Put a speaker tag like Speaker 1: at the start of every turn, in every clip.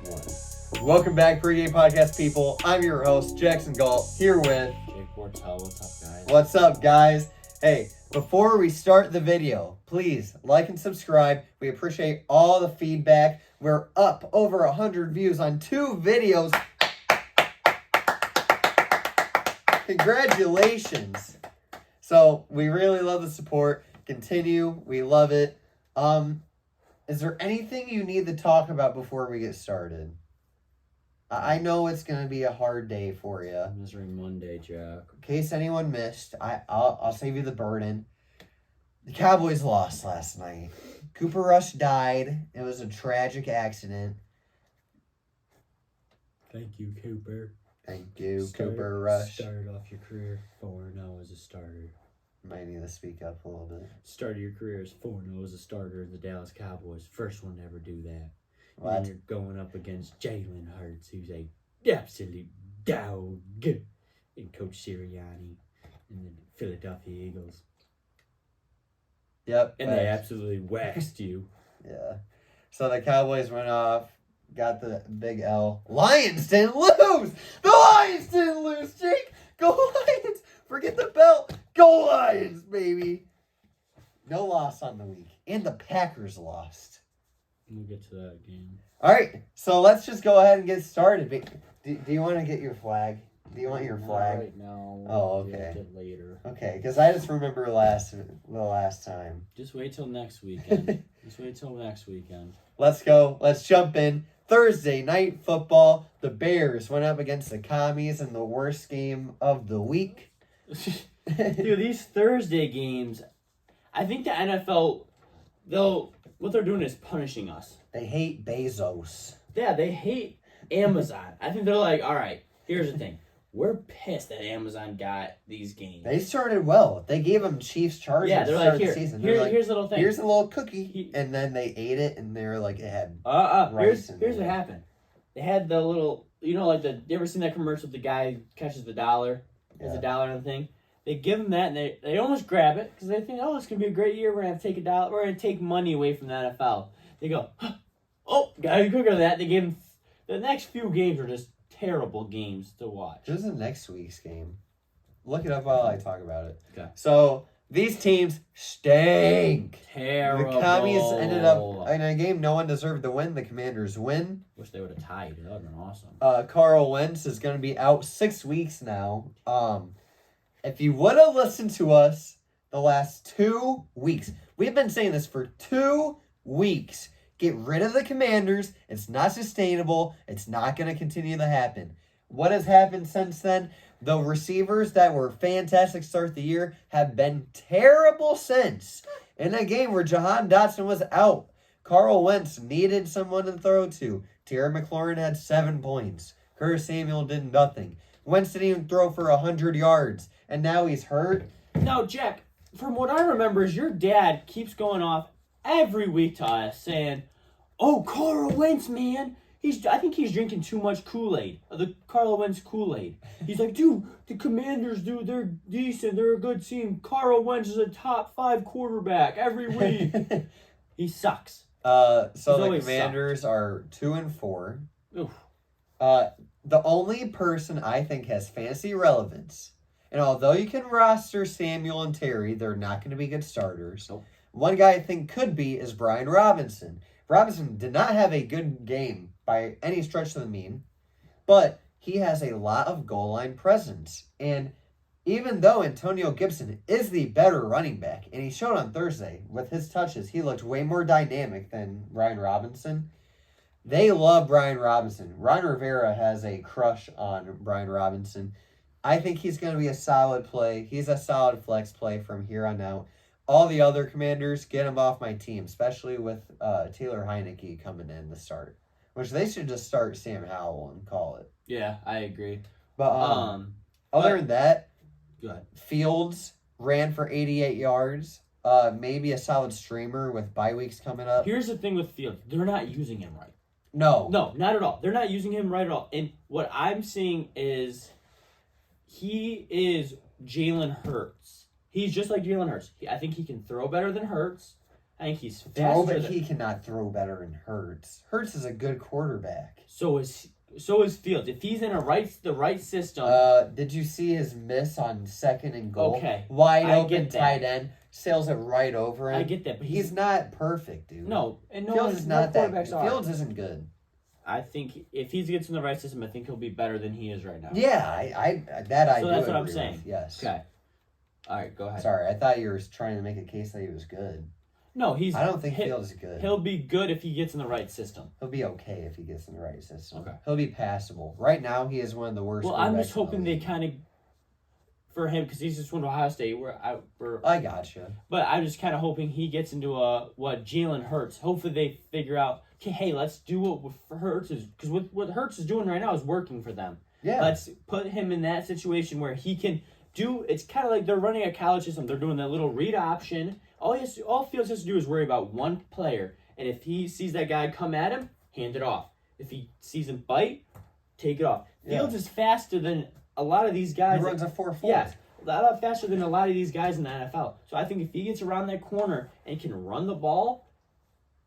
Speaker 1: 1. Welcome back, Pregame Podcast people. I'm your host, Jackson Galt, here with
Speaker 2: Jake Bortel. What's up, guys?
Speaker 1: What's up, guys? Hey, before we start the video, please like and subscribe. We appreciate all the feedback. We're up over 100 views on 2 videos. Congratulations. So, we really love the support. Continue. We love it. Is there anything you need to talk about before we get started? I know it's going to be a hard day for you.
Speaker 2: Misery Monday, Jack.
Speaker 1: In case anyone missed, I'll save you the burden. The Cowboys lost last night. Cooper Rush died. It was a tragic accident.
Speaker 2: Thank you, Cooper.
Speaker 1: Thank you, Cooper Rush.
Speaker 2: Started off your career 4-0 as a starter.
Speaker 1: Might need to speak up a little bit.
Speaker 2: Started your career as 4-0 as a starter in the Dallas Cowboys. First one to ever do that.
Speaker 1: What?
Speaker 2: And you're going up against Jalen Hurts, who's a absolute dog. And Coach Sirianni and the Philadelphia Eagles.
Speaker 1: Yep.
Speaker 2: And they absolutely waxed you.
Speaker 1: Yeah. So the Cowboys went off, got the big L. Lions didn't lose! The Lions didn't lose, Jake! Go Lions! Forget the belt! Go Lions, baby! No loss on the week. And the Packers lost.
Speaker 2: We'll get to that game.
Speaker 1: All right, so let's just go ahead and get started. Do you want to get your flag? Do you want your flag?
Speaker 2: Right now.
Speaker 1: Oh, okay.
Speaker 2: Get it later.
Speaker 1: Okay, because I just remember the last time.
Speaker 2: Just wait till next weekend.
Speaker 1: Let's go. Let's jump in. Thursday night football. The Bears went up against the Commies in the worst game of the week.
Speaker 2: Dude, these Thursday games, I think the NFL, what they're doing is punishing us.
Speaker 1: They hate Bezos.
Speaker 2: Yeah, they hate Amazon. I think they're like, all right, here's the thing. We're pissed that Amazon got these games.
Speaker 1: They started well. They gave them Chiefs Chargers.
Speaker 2: Yeah, they're like,
Speaker 1: the season.
Speaker 2: Here's a little thing.
Speaker 1: Here's a little cookie. And then they ate it, and they were like, it had
Speaker 2: Here's what happened. They had the little, you ever seen that commercial with the guy catches the dollar? There's a dollar on the thing. They give them that, and they almost grab it, because they think, oh, it's going to be a great year. We're going to have to take a dollar. We're going to take money away from the NFL. They go, oh, gotta be quicker than that. They gave them, the next few games are just terrible games to watch.
Speaker 1: This is next week's game. Look it up while I talk about it.
Speaker 2: Okay.
Speaker 1: So, these teams stink.
Speaker 2: Terrible.
Speaker 1: The Commies ended up in a game no one deserved to win. The Commanders win.
Speaker 2: Wish they would have tied. That would have been awesome.
Speaker 1: Carl Wentz is going to be out 6 weeks now. If you would have listened to us the last 2 weeks, we've been saying this for 2 weeks. Get rid of the Commanders. It's not sustainable. It's not going to continue to happen. What has happened since then? The receivers that were fantastic start of the year have been terrible since. In a game where Jahan Dotson was out, Carl Wentz needed someone to throw to. Terry McLaurin had 7 points. Curtis Samuel did nothing. Wentz didn't even throw for 100 yards. And now he's hurt.
Speaker 2: No, Jack, from what I remember is your dad keeps going off every week to us saying, oh, Carl Wentz, man. I think he's drinking too much Kool-Aid. The Carl Wentz Kool-Aid. He's like, dude, the Commanders, dude, they're decent. They're a good team. Carl Wentz is a top 5 quarterback every week. He sucks.
Speaker 1: So the Commanders are 2-4.
Speaker 2: Oof.
Speaker 1: The only person I think has fantasy relevance, and although you can roster Samuel and Terry, they're not going to be good starters.
Speaker 2: Nope.
Speaker 1: One guy I think could be is Brian Robinson. Robinson did not have a good game by any stretch of the mean, but he has a lot of goal line presence. And even though Antonio Gibson is the better running back, and he showed on Thursday with his touches, he looked way more dynamic than Brian Robinson. They love Brian Robinson. Ron Rivera has a crush on Brian Robinson. I think he's going to be a solid play. He's a solid flex play from here on out. All the other Commanders, get him off my team, especially with Taylor Heineke coming in to start. Which they should just start Sam Howell and call it.
Speaker 2: Yeah, I agree.
Speaker 1: But other than that,
Speaker 2: go ahead.
Speaker 1: Fields ran for 88 yards. Maybe a solid streamer with bye weeks coming up.
Speaker 2: Here's the thing with Fields. They're not using him right.
Speaker 1: No,
Speaker 2: not at all. They're not using him right at all. And what I'm seeing is he is Jalen Hurts. He's just like Jalen Hurts. I think he can throw better than Hurts. I think he's
Speaker 1: Throw,
Speaker 2: faster.
Speaker 1: but he cannot throw better than Hurts. Hurts is a good quarterback.
Speaker 2: So is Fields. If he's in the right system.
Speaker 1: Did you see his miss on 2nd and goal?
Speaker 2: Okay.
Speaker 1: Wide
Speaker 2: I
Speaker 1: open
Speaker 2: get that.
Speaker 1: tight end, sails it right over him.
Speaker 2: I get that, but
Speaker 1: he's not perfect, dude.
Speaker 2: No, and no
Speaker 1: Fields is not that.
Speaker 2: quarterbacks are.
Speaker 1: Fields isn't good.
Speaker 2: I think if he gets in the right system, I think he'll be better than he is right now.
Speaker 1: Yeah, I do
Speaker 2: that's what
Speaker 1: agree
Speaker 2: I'm saying.
Speaker 1: with, yes.
Speaker 2: Okay. All right, go ahead.
Speaker 1: Sorry, I thought you were trying to make a case that he was good.
Speaker 2: No,
Speaker 1: I don't think Fields is good.
Speaker 2: He'll be good if he gets in the right system.
Speaker 1: He'll be okay if he gets in the right system.
Speaker 2: Okay.
Speaker 1: He'll be passable. Right now, he is one of the worst.
Speaker 2: Well, I'm just hoping they kind of, for him, because he's just went to Ohio State.
Speaker 1: I gotcha.
Speaker 2: But I'm just kind of hoping he gets into what Jalen Hurts. Hopefully they figure out, okay, hey, let's do what Hurts is, because what Hurts is doing right now is working for them.
Speaker 1: Yeah.
Speaker 2: Let's put him in that situation where he can do. It's kind of like they're running a college system. They're doing that little read option. All Fields has to do is worry about one player, and if he sees that guy come at him, hand it off. If he sees him bite, take it off. Fields is faster than a lot of these guys.
Speaker 1: He runs a 4.4.
Speaker 2: Yeah, a lot faster than a lot of these guys in the NFL. So I think if he gets around that corner and can run the ball,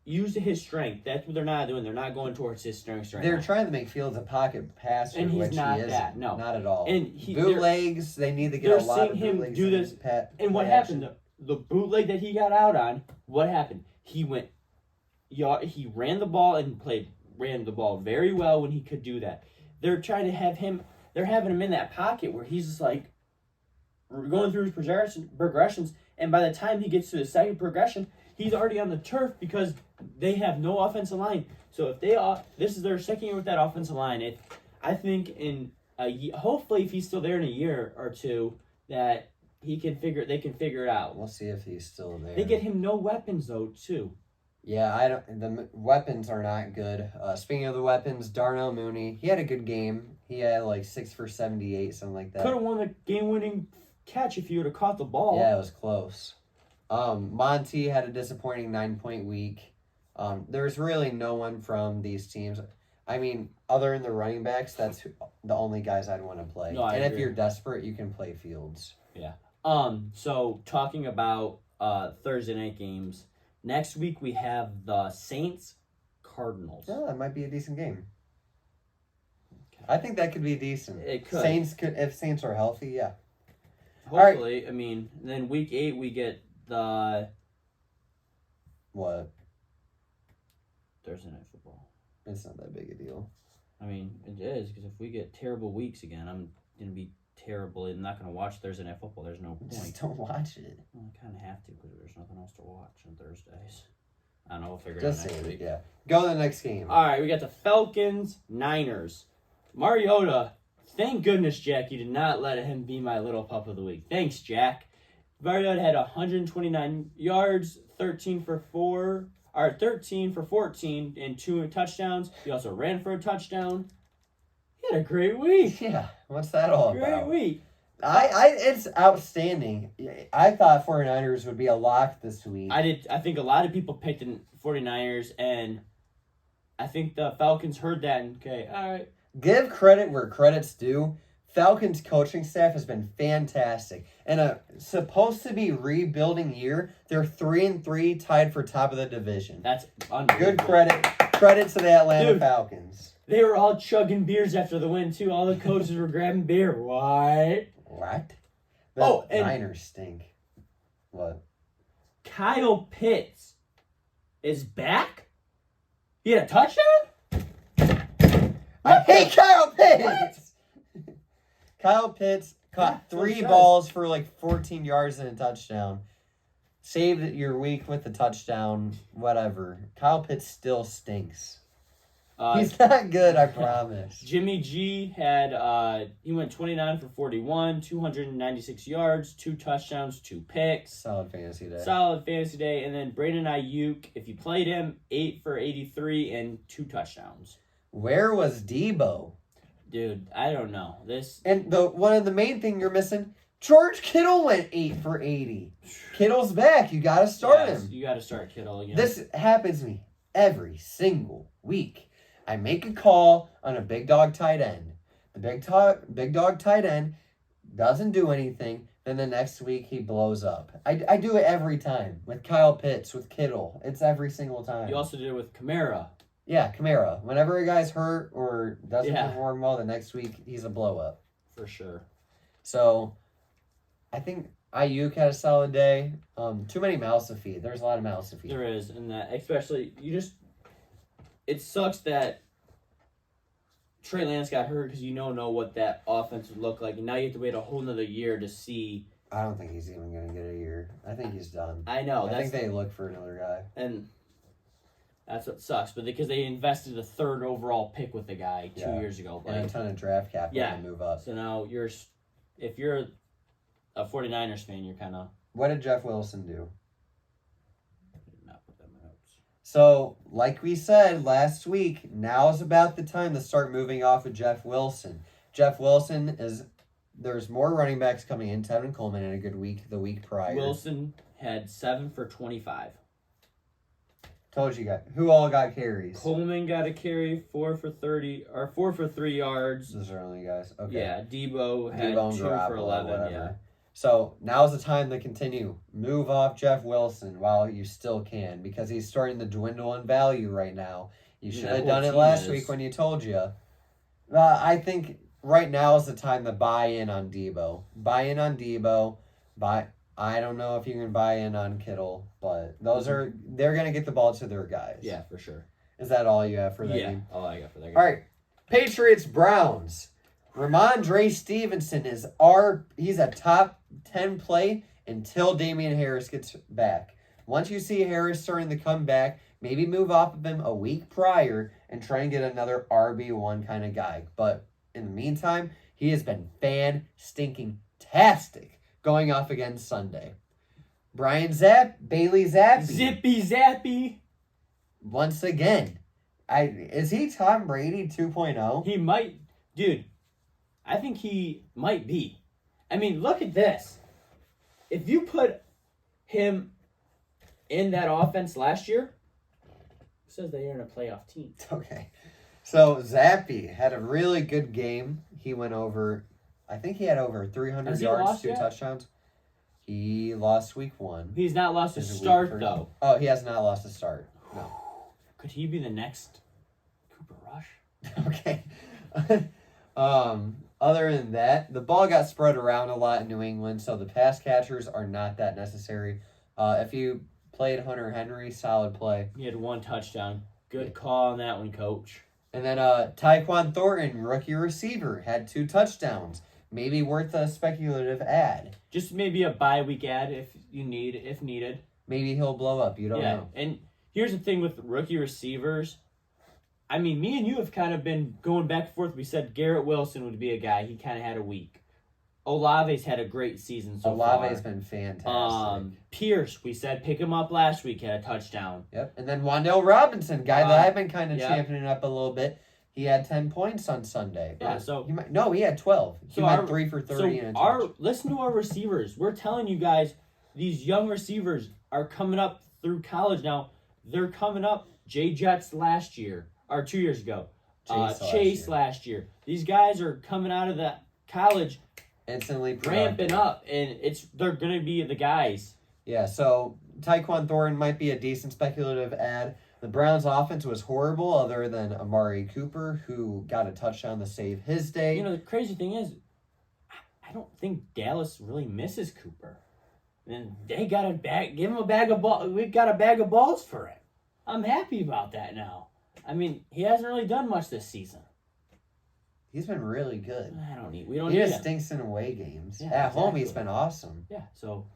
Speaker 2: use his strength. That's what they're not doing. They're not going towards his strength.
Speaker 1: They're trying to make Fields a pocket passer,
Speaker 2: and he's
Speaker 1: which
Speaker 2: not
Speaker 1: he isn't.
Speaker 2: that. No,
Speaker 1: not at all.
Speaker 2: And
Speaker 1: bootlegs, they need to get a lot of
Speaker 2: him
Speaker 1: bootlegs
Speaker 2: do this. And what happened? The bootleg that he got out on. What happened? He went. He ran the ball and ran the ball very well when he could do that. They're trying to have him. They're having him in that pocket where he's just like going through his progressions, and by the time he gets to the second progression, he's already on the turf because they have no offensive line. So if this is their second year with that offensive line, I think in hopefully if he's still there in a year or two, that they can figure it out.
Speaker 1: We'll see if he's still there.
Speaker 2: They get him no weapons though too.
Speaker 1: Yeah, the weapons are not good. Speaking of the weapons, Darnell Mooney, he had a good game. He had like 6 for 78, something like that.
Speaker 2: Could have won the game-winning catch if he would have caught the ball.
Speaker 1: Yeah, it was close. Monty had a disappointing 9-point week. There's really no one from these teams. I mean, other than the running backs, that's the only guys I'd want to play.
Speaker 2: No, I
Speaker 1: and
Speaker 2: agree.
Speaker 1: if you're desperate, you can play Fields.
Speaker 2: Yeah. So talking about Thursday night games, next week we have the Saints Cardinals.
Speaker 1: Yeah, that might be a decent game. Okay. I think that could be decent.
Speaker 2: It could.
Speaker 1: If Saints are healthy, yeah.
Speaker 2: Hopefully, right. I mean, then week 8 we get the
Speaker 1: what?
Speaker 2: Thursday night football.
Speaker 1: It's not that big a deal.
Speaker 2: I mean, it is, because if we get terrible weeks again, I'm gonna be terrible. I'm not gonna watch Thursday night football. There's no point.
Speaker 1: Just don't watch it.
Speaker 2: Well, I kind of have to because there's nothing else to watch on Thursdays. I don't know. We'll figure
Speaker 1: Just
Speaker 2: it out next
Speaker 1: say
Speaker 2: week.
Speaker 1: it, yeah. Go to the next game.
Speaker 2: All right, we got the Falcons, Niners. Mariota, thank goodness, Jack, you did not let him be my little pup of the week. Thanks, Jack. Mariota had 129 yards, 13 for 14, and 2 touchdowns. He also ran for a touchdown. He had a great week.
Speaker 1: Yeah, what's that all about?
Speaker 2: Great week.
Speaker 1: It's outstanding. I thought 49ers would be a lock this week.
Speaker 2: I think a lot of people picked the 49ers, and I think the Falcons heard that and, okay, all right.
Speaker 1: Give credit where credit's due. Falcons coaching staff has been fantastic. In a supposed to be rebuilding year, they're 3-3, tied for top of the division.
Speaker 2: That's unbelievable.
Speaker 1: Good credit. Credit to the Atlanta Falcons.
Speaker 2: They were all chugging beers after the win, too. All the coaches were grabbing beer. What?
Speaker 1: The Niners stink. What?
Speaker 2: Kyle Pitts is back? He had a touchdown?
Speaker 1: I hate Kyle Pitts! Kyle Pitts caught 3 balls for like 14 yards and a touchdown. Saved your week with the touchdown, whatever. Kyle Pitts still stinks. He's not good, I promise.
Speaker 2: Jimmy G had, he went 29 for 41, 296 yards, 2 touchdowns, 2 picks.
Speaker 1: Solid fantasy day.
Speaker 2: And then Brandon Ayuk, if you played him, 8 for 83 and 2 touchdowns.
Speaker 1: Where was Debo?
Speaker 2: Dude, I don't know.
Speaker 1: And one of the main thing you're missing, George Kittle went 8 for 80. Kittle's back. You got to start him.
Speaker 2: You got to start Kittle again.
Speaker 1: This happens to me every single week. I make a call on a big dog tight end. The big dog tight end doesn't do anything. Then the next week he blows up. I do it every time with Kyle Pitts, with Kittle. It's every single time.
Speaker 2: You also did it with Kamara.
Speaker 1: Yeah, Kamara. Whenever a guy's hurt or doesn't perform well, the next week he's a blow up.
Speaker 2: For sure.
Speaker 1: So, I think Ayuk had a solid day. Too many mouths to feed. There's a lot of mouths to feed.
Speaker 2: There is, and that especially it sucks that Trey Lance got hurt because you don't know what that offense would look like, and now you have to wait a whole nother year to see.
Speaker 1: I don't think he's even going to get a year. I think he's done.
Speaker 2: I know.
Speaker 1: I think they look for another guy.
Speaker 2: And that's what sucks, but because they invested a third overall pick with the guy 2 years ago.
Speaker 1: And a ton of draft capital to move up.
Speaker 2: So now if you're a 49ers fan, you're kind of...
Speaker 1: What did Jeff Wilson do?
Speaker 2: Not put them in notes.
Speaker 1: So, like we said last week, now is about the time to start moving off of Jeff Wilson. Jeff Wilson there's more running backs coming in. Tevin Coleman had a good week the week prior.
Speaker 2: Wilson had 7 for 25.
Speaker 1: Told you guys. Who all got carries?
Speaker 2: Coleman got a carry, 4 for 3 yards.
Speaker 1: Those are only guys. Okay.
Speaker 2: Yeah, Debo had 2 for 11.
Speaker 1: Whatever.
Speaker 2: Yeah.
Speaker 1: So now's the time to continue. Move off Jeff Wilson while you still can, because he's starting to dwindle in value right now. You should have done it last week when you told you. I think right now is the time to buy in on Debo. Buy in on Debo. I don't know if you can buy in on Kittle, but they're going to get the ball to their guys.
Speaker 2: Yeah, for sure.
Speaker 1: Is that all you have for that game?
Speaker 2: Yeah, all I got for that game.
Speaker 1: All right. Patriots-Browns. Ramondre Stevenson he's a top 10 play until Damian Harris gets back. Once you see Harris starting to come back, maybe move off of him a week prior and try and get another RB1 kind of guy. But in the meantime, he has been fan-stinking-tastic going off again Sunday. Bailey Zappi.
Speaker 2: Zippy Zappy.
Speaker 1: Once again. Is he Tom Brady 2.0?
Speaker 2: He might. Dude, I think he might be. I mean, look at this. If you put him in that offense last year, it says they are in a playoff team.
Speaker 1: Okay. So, Zappi had a really good game. He went over... I think he had over 300 yards, 2 touchdowns. He lost week 1.
Speaker 2: He's not lost his start, though.
Speaker 1: Oh, he has not lost his start. No.
Speaker 2: Could he be the next Cooper Rush?
Speaker 1: Okay. Other than that, the ball got spread around a lot in New England, so the pass catchers are not that necessary. If you played Hunter Henry, solid play.
Speaker 2: He had 1 touchdown. Good call on that one, coach.
Speaker 1: And then Tyquan Thornton, rookie receiver, had 2 touchdowns. Maybe worth a speculative ad.
Speaker 2: Just maybe a bye week ad if needed.
Speaker 1: Maybe he'll blow up. You don't know.
Speaker 2: And here's the thing with rookie receivers. I mean, me and you have kind of been going back and forth. We said Garrett Wilson would be a guy. He kind of had a week. Olave's had a great season so far.
Speaker 1: Olave's been fantastic.
Speaker 2: Pierce, we said pick him up last week, had a touchdown.
Speaker 1: Yep. And then Wan'Dale Robinson, guy that I've been kind of championing up a little bit. He had 10 points on Sunday.
Speaker 2: Yeah, so...
Speaker 1: he had 12. He went 3 for 30 and a touch.
Speaker 2: Listen to our receivers. We're telling you guys, these young receivers are coming up through college now. They're coming up. Jay Jets last year, or 2 years ago. Chase last year. These guys are coming out of the college
Speaker 1: instantly
Speaker 2: ramping up, and they're going to be the guys.
Speaker 1: Yeah, so Tyquan Thornton might be a decent speculative ad. The Browns' offense was horrible other than Amari Cooper, who got a touchdown to save his day.
Speaker 2: You know, the crazy thing is, I don't think Dallas really misses Cooper. And they got give him a bag of balls. We got a bag of balls for him. I'm happy about that now. I mean, he hasn't really done much this season.
Speaker 1: He's been really good.
Speaker 2: We don't
Speaker 1: he
Speaker 2: need
Speaker 1: just
Speaker 2: him.
Speaker 1: stinks in away games.
Speaker 2: Yeah,
Speaker 1: At home, he's been awesome.
Speaker 2: Yeah, so...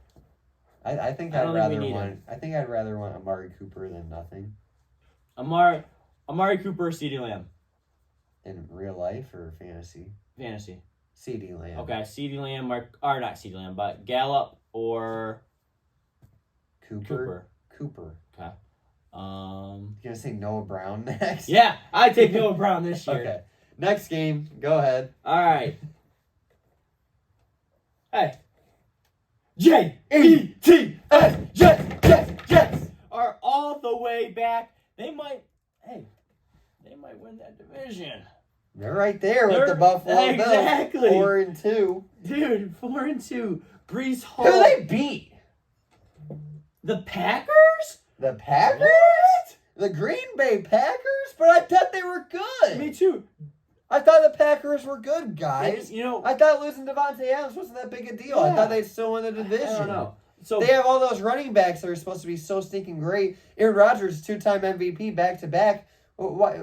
Speaker 1: I think I'd rather want Amari Cooper than nothing.
Speaker 2: Amari Cooper or CeeDee Lamb?
Speaker 1: In real life or fantasy?
Speaker 2: Fantasy.
Speaker 1: CeeDee Lamb.
Speaker 2: Okay, CeeDee Lamb, not CeeDee Lamb, but Gallup or...
Speaker 1: Cooper.
Speaker 2: Okay.
Speaker 1: You gonna say Noah Brown next?
Speaker 2: Yeah, I take Noah Brown this year.
Speaker 1: Okay. Next game, go ahead.
Speaker 2: All right. Hey. J-E-T-S, Jets are all the way back. They might win that division.
Speaker 1: They're right there with the
Speaker 2: They're-
Speaker 1: Buffalo
Speaker 2: exactly.
Speaker 1: Bills. 4-2.
Speaker 2: Dude, 4-2. Brees Hall.
Speaker 1: Who they beat?
Speaker 2: The Packers?
Speaker 1: The Packers?
Speaker 2: What?
Speaker 1: The Green Bay Packers? But I thought they were good.
Speaker 2: Me too.
Speaker 1: I thought the Packers were good, guys.
Speaker 2: You know,
Speaker 1: I thought losing Devontae Adams wasn't that big a deal. I
Speaker 2: Yeah.
Speaker 1: thought they'd still win the division.
Speaker 2: I don't know. So
Speaker 1: They have all those running backs that are supposed to be so stinking great. Aaron Rodgers, 2-time MVP, back-to-back. What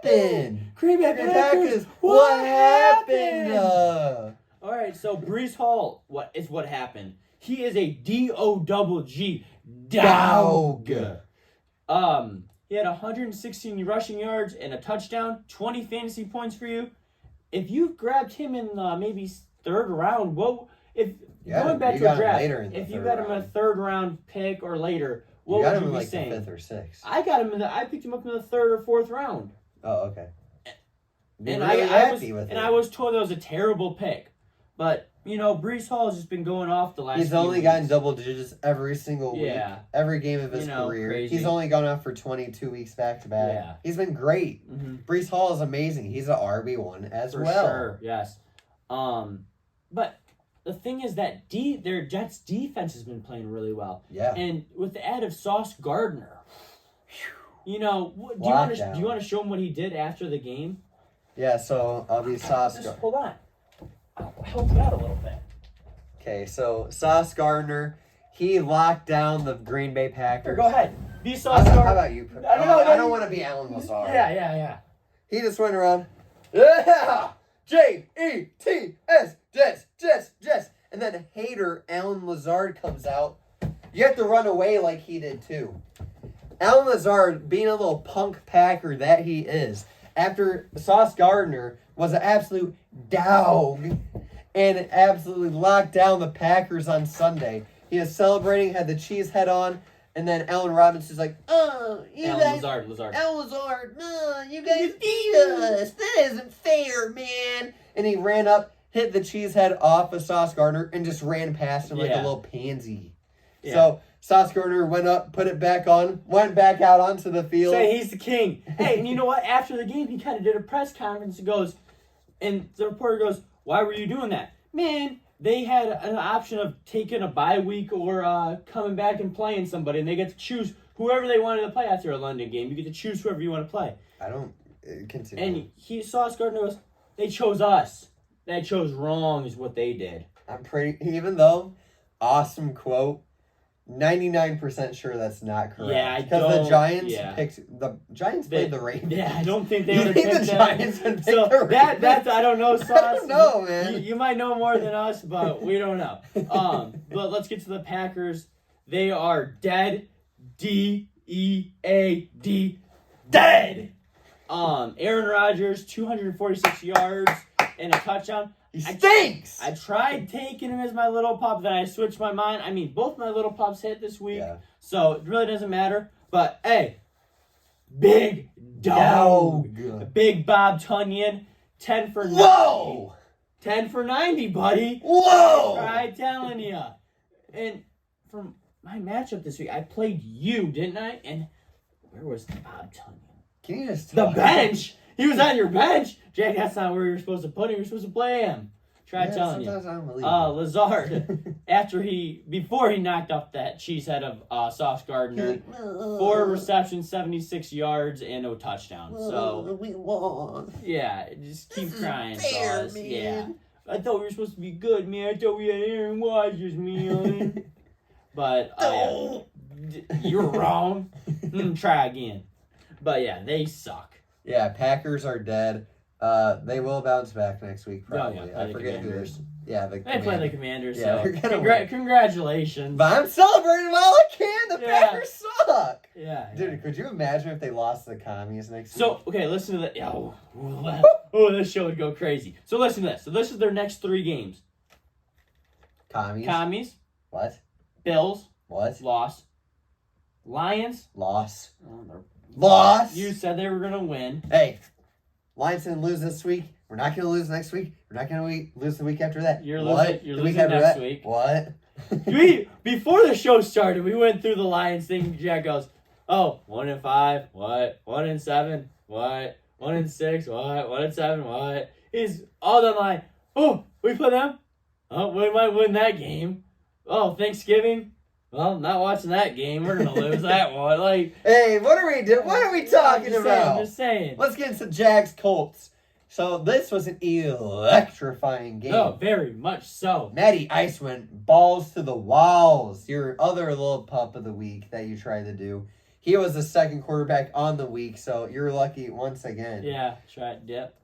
Speaker 1: happened?
Speaker 2: Green Bay Packers.
Speaker 1: What happened?
Speaker 2: All right, so Brees Hall, what happened? He is a D-O-double-G. Dog. He had 116 rushing yards and a touchdown, 20 fantasy points for you. If you grabbed him in maybe third round, going back to a draft, if you got him in a third round pick or later, what would you be saying?
Speaker 1: The 5th or 6th.
Speaker 2: I picked him up in the 3rd or 4th round.
Speaker 1: Oh, okay.
Speaker 2: And
Speaker 1: I
Speaker 2: I was told that was a terrible pick. But, Brees Hall has just been going off the last
Speaker 1: He's
Speaker 2: few
Speaker 1: only
Speaker 2: weeks.
Speaker 1: gotten double digits every single week.
Speaker 2: Yeah.
Speaker 1: Every game of his career.
Speaker 2: crazy.
Speaker 1: He's only gone off for 22 weeks back-to-back.
Speaker 2: Yeah.
Speaker 1: He's been great.
Speaker 2: Mm-hmm.
Speaker 1: Brees Hall is amazing. He's an RB1 as
Speaker 2: For
Speaker 1: well.
Speaker 2: sure, yes. But the thing is that their Jets defense has been playing really well.
Speaker 1: Yeah.
Speaker 2: And with the add of Sauce Gardner, do you want to show him what he did after the game?
Speaker 1: Yeah, so I'll be Sauce Gardner.
Speaker 2: Hold on. I'll help you out a little bit.
Speaker 1: Okay, so Sauce Gardner, he locked down the Green Bay Packers.
Speaker 2: Here, go ahead. Be Sauce Gardner.
Speaker 1: How about you? I don't want to be Alan Lazard.
Speaker 2: Yeah.
Speaker 1: He just went around, yeah, Jets, Jets. And then hater Alan Lazard comes out. You have to run away like he did too. Alan Lazard, being a little punk Packer that he is, after Sauce Gardner was an absolute dog and absolutely locked down the Packers on Sunday. He was celebrating, had the cheese head on, and then Allen Robinson's like, oh,
Speaker 2: Lazard.
Speaker 1: Alan Lazard, no, you guys beat us. That isn't fair, man. And he ran up, hit the cheese head off of Sauce Gardner, and just ran past him like a little pansy. Yeah. So Sauce Gardner went up, put it back on, went back out onto the field.
Speaker 2: Say he's the king. Hey, and you know what? After the game, he kind of did a press conference. And the reporter goes, why were you doing that? Man, they had an option of taking a bye week or coming back and playing somebody, and they get to choose whoever they wanted to play after a London game. You get to choose whoever you want to play.
Speaker 1: I don't continue.
Speaker 2: And Sauce Gardner goes, they chose us. They chose wrong is what they did.
Speaker 1: Even though, awesome quote, 99% sure that's not correct.
Speaker 2: Yeah,
Speaker 1: because the Giants played the Ravens.
Speaker 2: Yeah, I don't think they
Speaker 1: You
Speaker 2: would have
Speaker 1: think
Speaker 2: picked
Speaker 1: the
Speaker 2: them.
Speaker 1: Giants would pick
Speaker 2: So
Speaker 1: the Ravens?
Speaker 2: that's I don't know, Sauce.
Speaker 1: I don't know, man.
Speaker 2: You might know more than us, but we don't know. But let's get to the Packers. They are dead. D-E-A-D. Dead. Aaron Rodgers, 246 yards and a touchdown.
Speaker 1: He stinks!
Speaker 2: I tried taking him as my little pup, then I switched my mind. I mean, both my little pups hit this week, so it really doesn't matter. But, hey, big dog. Big Bob Tunyon, 10 for 90.
Speaker 1: Whoa!
Speaker 2: 10 for 90, buddy.
Speaker 1: Whoa!
Speaker 2: I tried telling you. And from my matchup this week, I played you, didn't I? And where was Bob Tunyon?
Speaker 1: Can you just
Speaker 2: The bench? He was on your bench. Jack, that's not where you're supposed to put him. You're supposed to play him. Telling you.
Speaker 1: I don't believe
Speaker 2: Lazard, before he knocked off that cheesehead of Sauce Gardner, 4 receptions, 76 yards, and no touchdown. So
Speaker 1: we won.
Speaker 2: yeah, just keep crying,
Speaker 1: fair,
Speaker 2: Sauce.
Speaker 1: man.
Speaker 2: Yeah, I thought we were supposed to be good, man. I thought we had Aaron Rodgers, man. But you're wrong. Try again. But yeah, they suck.
Speaker 1: Yeah, Packers are dead. They will bounce back next week, probably. I forget who it is. Yeah,
Speaker 2: they play the Commanders,
Speaker 1: Yeah,
Speaker 2: so congratulations.
Speaker 1: But I'm celebrating while I can. The Packers suck.
Speaker 2: Yeah.
Speaker 1: Dude, could you imagine if they lost to the Commies next week?
Speaker 2: So, okay, listen to that. This show would go crazy. So listen to this. So this is their next 3 games. Commies.
Speaker 1: What?
Speaker 2: Bills.
Speaker 1: What?
Speaker 2: Loss. Lions.
Speaker 1: Loss.
Speaker 2: Oh,
Speaker 1: Loss.
Speaker 2: you said they were going to win.
Speaker 1: Hey, Lions didn't lose this week. We're not going to lose next week. We're not going to lose the week after that.
Speaker 2: You're
Speaker 1: what?
Speaker 2: losing next week.
Speaker 1: What?
Speaker 2: Before the show started, we went through the Lions thing. Jack goes, 1-5. What? 1-7. What? 1-6, what? 1-7, what? He's all done like, oh, we play them? Oh, we might win that game. Oh, Thanksgiving? Well, not watching that game. We're gonna lose that one. Like,
Speaker 1: hey, what are we doing? What are we talking about?
Speaker 2: I'm just saying.
Speaker 1: Let's get into Jags Colts. So this was an electrifying game.
Speaker 2: Oh, very much so.
Speaker 1: Matty Ice went balls to the walls. Your other little pup of the week that you tried to do. He was the second quarterback on the week, so you're lucky once again.
Speaker 2: Yeah, try it, dip.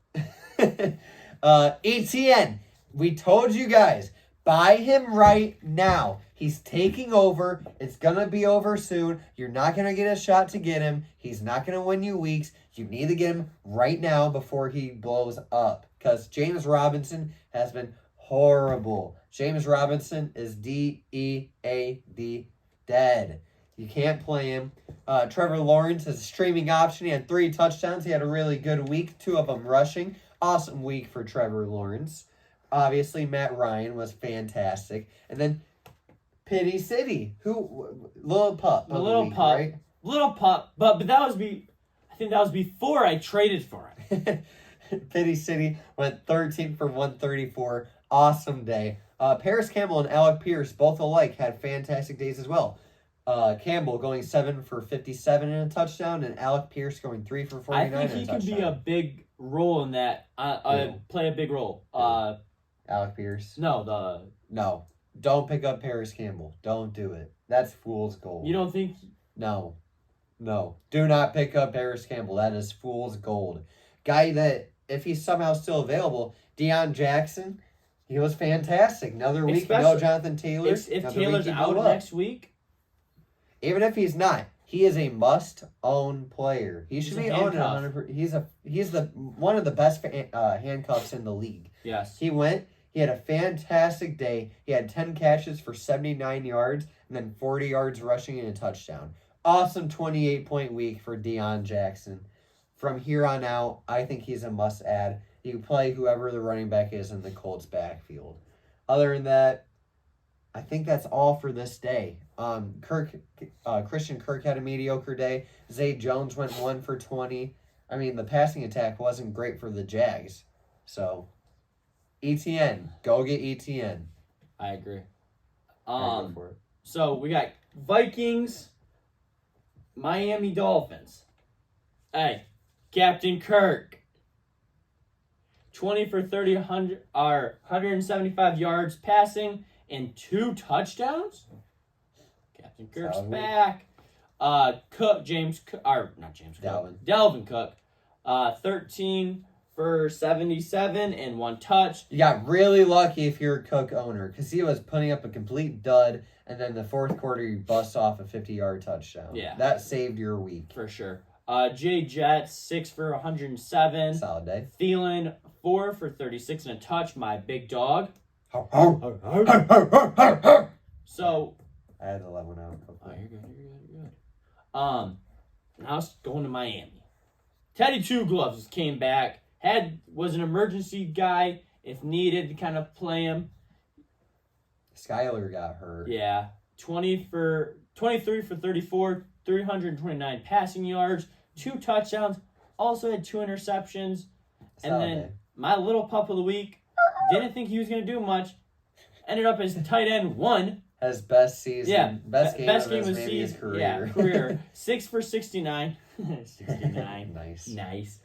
Speaker 1: ETN, we told you guys, buy him right now. He's taking over. It's going to be over soon. You're not going to get a shot to get him. He's not going to win you weeks. You need to get him right now before he blows up. Because James Robinson has been horrible. James Robinson is D-E-A-D, dead. You can't play him. Trevor Lawrence is a streaming option. He had 3 touchdowns. He had a really good week, 2 of them rushing. Awesome week for Trevor Lawrence. Obviously, Matt Ryan was fantastic. And then Pity City, little pup.
Speaker 2: The little
Speaker 1: week,
Speaker 2: pup.
Speaker 1: right?
Speaker 2: Little pup. But I think that was before I traded for him.
Speaker 1: Pity City went 13 for 134. Awesome day. Paris Campbell and Alec Pierce, both alike, had fantastic days as well. Campbell going 7 for 57 and a touchdown, and Alec Pierce going 3 for 49
Speaker 2: I
Speaker 1: and a touchdown.
Speaker 2: think he can be a big role in that. Play a big role.
Speaker 1: Alec Pierce?
Speaker 2: No,
Speaker 1: Don't pick up Paris Campbell. Don't do it. That's fool's gold.
Speaker 2: you don't think?
Speaker 1: No. Do not pick up Paris Campbell. That is fool's gold. Guy that, if he's somehow still available, Deion Jackson, he was fantastic. Another week, no Jonathan Taylor.
Speaker 2: If Taylor's out next week.
Speaker 1: Even if he's not, he is a must-own player. He should be owned 100%. He's the one of the best handcuffs in the league.
Speaker 2: Yes.
Speaker 1: He had a fantastic day. He had 10 catches for 79 yards and then 40 yards rushing and a touchdown. Awesome 28-point week for Deion Jackson. From here on out, I think he's a must-add. You play whoever the running back is in the Colts backfield. Other than that, I think that's all for this day. Christian Kirk had a mediocre day. Zay Jones went 1 for 20. I mean, the passing attack wasn't great for the Jags. So, ETN. Go get ETN.
Speaker 2: I agree.
Speaker 1: Go for it.
Speaker 2: So we got Vikings, Miami Dolphins. Hey, Captain Kirk. 20 for 30, 175 yards passing and 2 touchdowns. Captain Kirk's back. Delvin Cook. 13 for 77 and 1 touch.
Speaker 1: You got really lucky if you're a Cook owner because he was putting up a complete dud, and then the fourth quarter you bust off a 50-yard touchdown.
Speaker 2: Yeah.
Speaker 1: That saved your week.
Speaker 2: For sure. Jay Jett, 6 for 107.
Speaker 1: Solid day.
Speaker 2: Thielen, 4 for 36 and a touch. My big dog. So.
Speaker 1: I had to let one out.
Speaker 2: Oh, you're good. Now it's going to Miami. Teddy Two Gloves came back. Was an emergency guy if needed to kind of play him.
Speaker 1: Skyler got hurt.
Speaker 2: Yeah. 23 for 34, 329 passing yards, 2 touchdowns, also had 2 interceptions. And then my little pup of the week, didn't think he was going to do much, ended up as tight end 1.
Speaker 1: His best season.
Speaker 2: Yeah.
Speaker 1: Best game of his career.
Speaker 2: Yeah, career. 6 for 69. 69.
Speaker 1: Nice.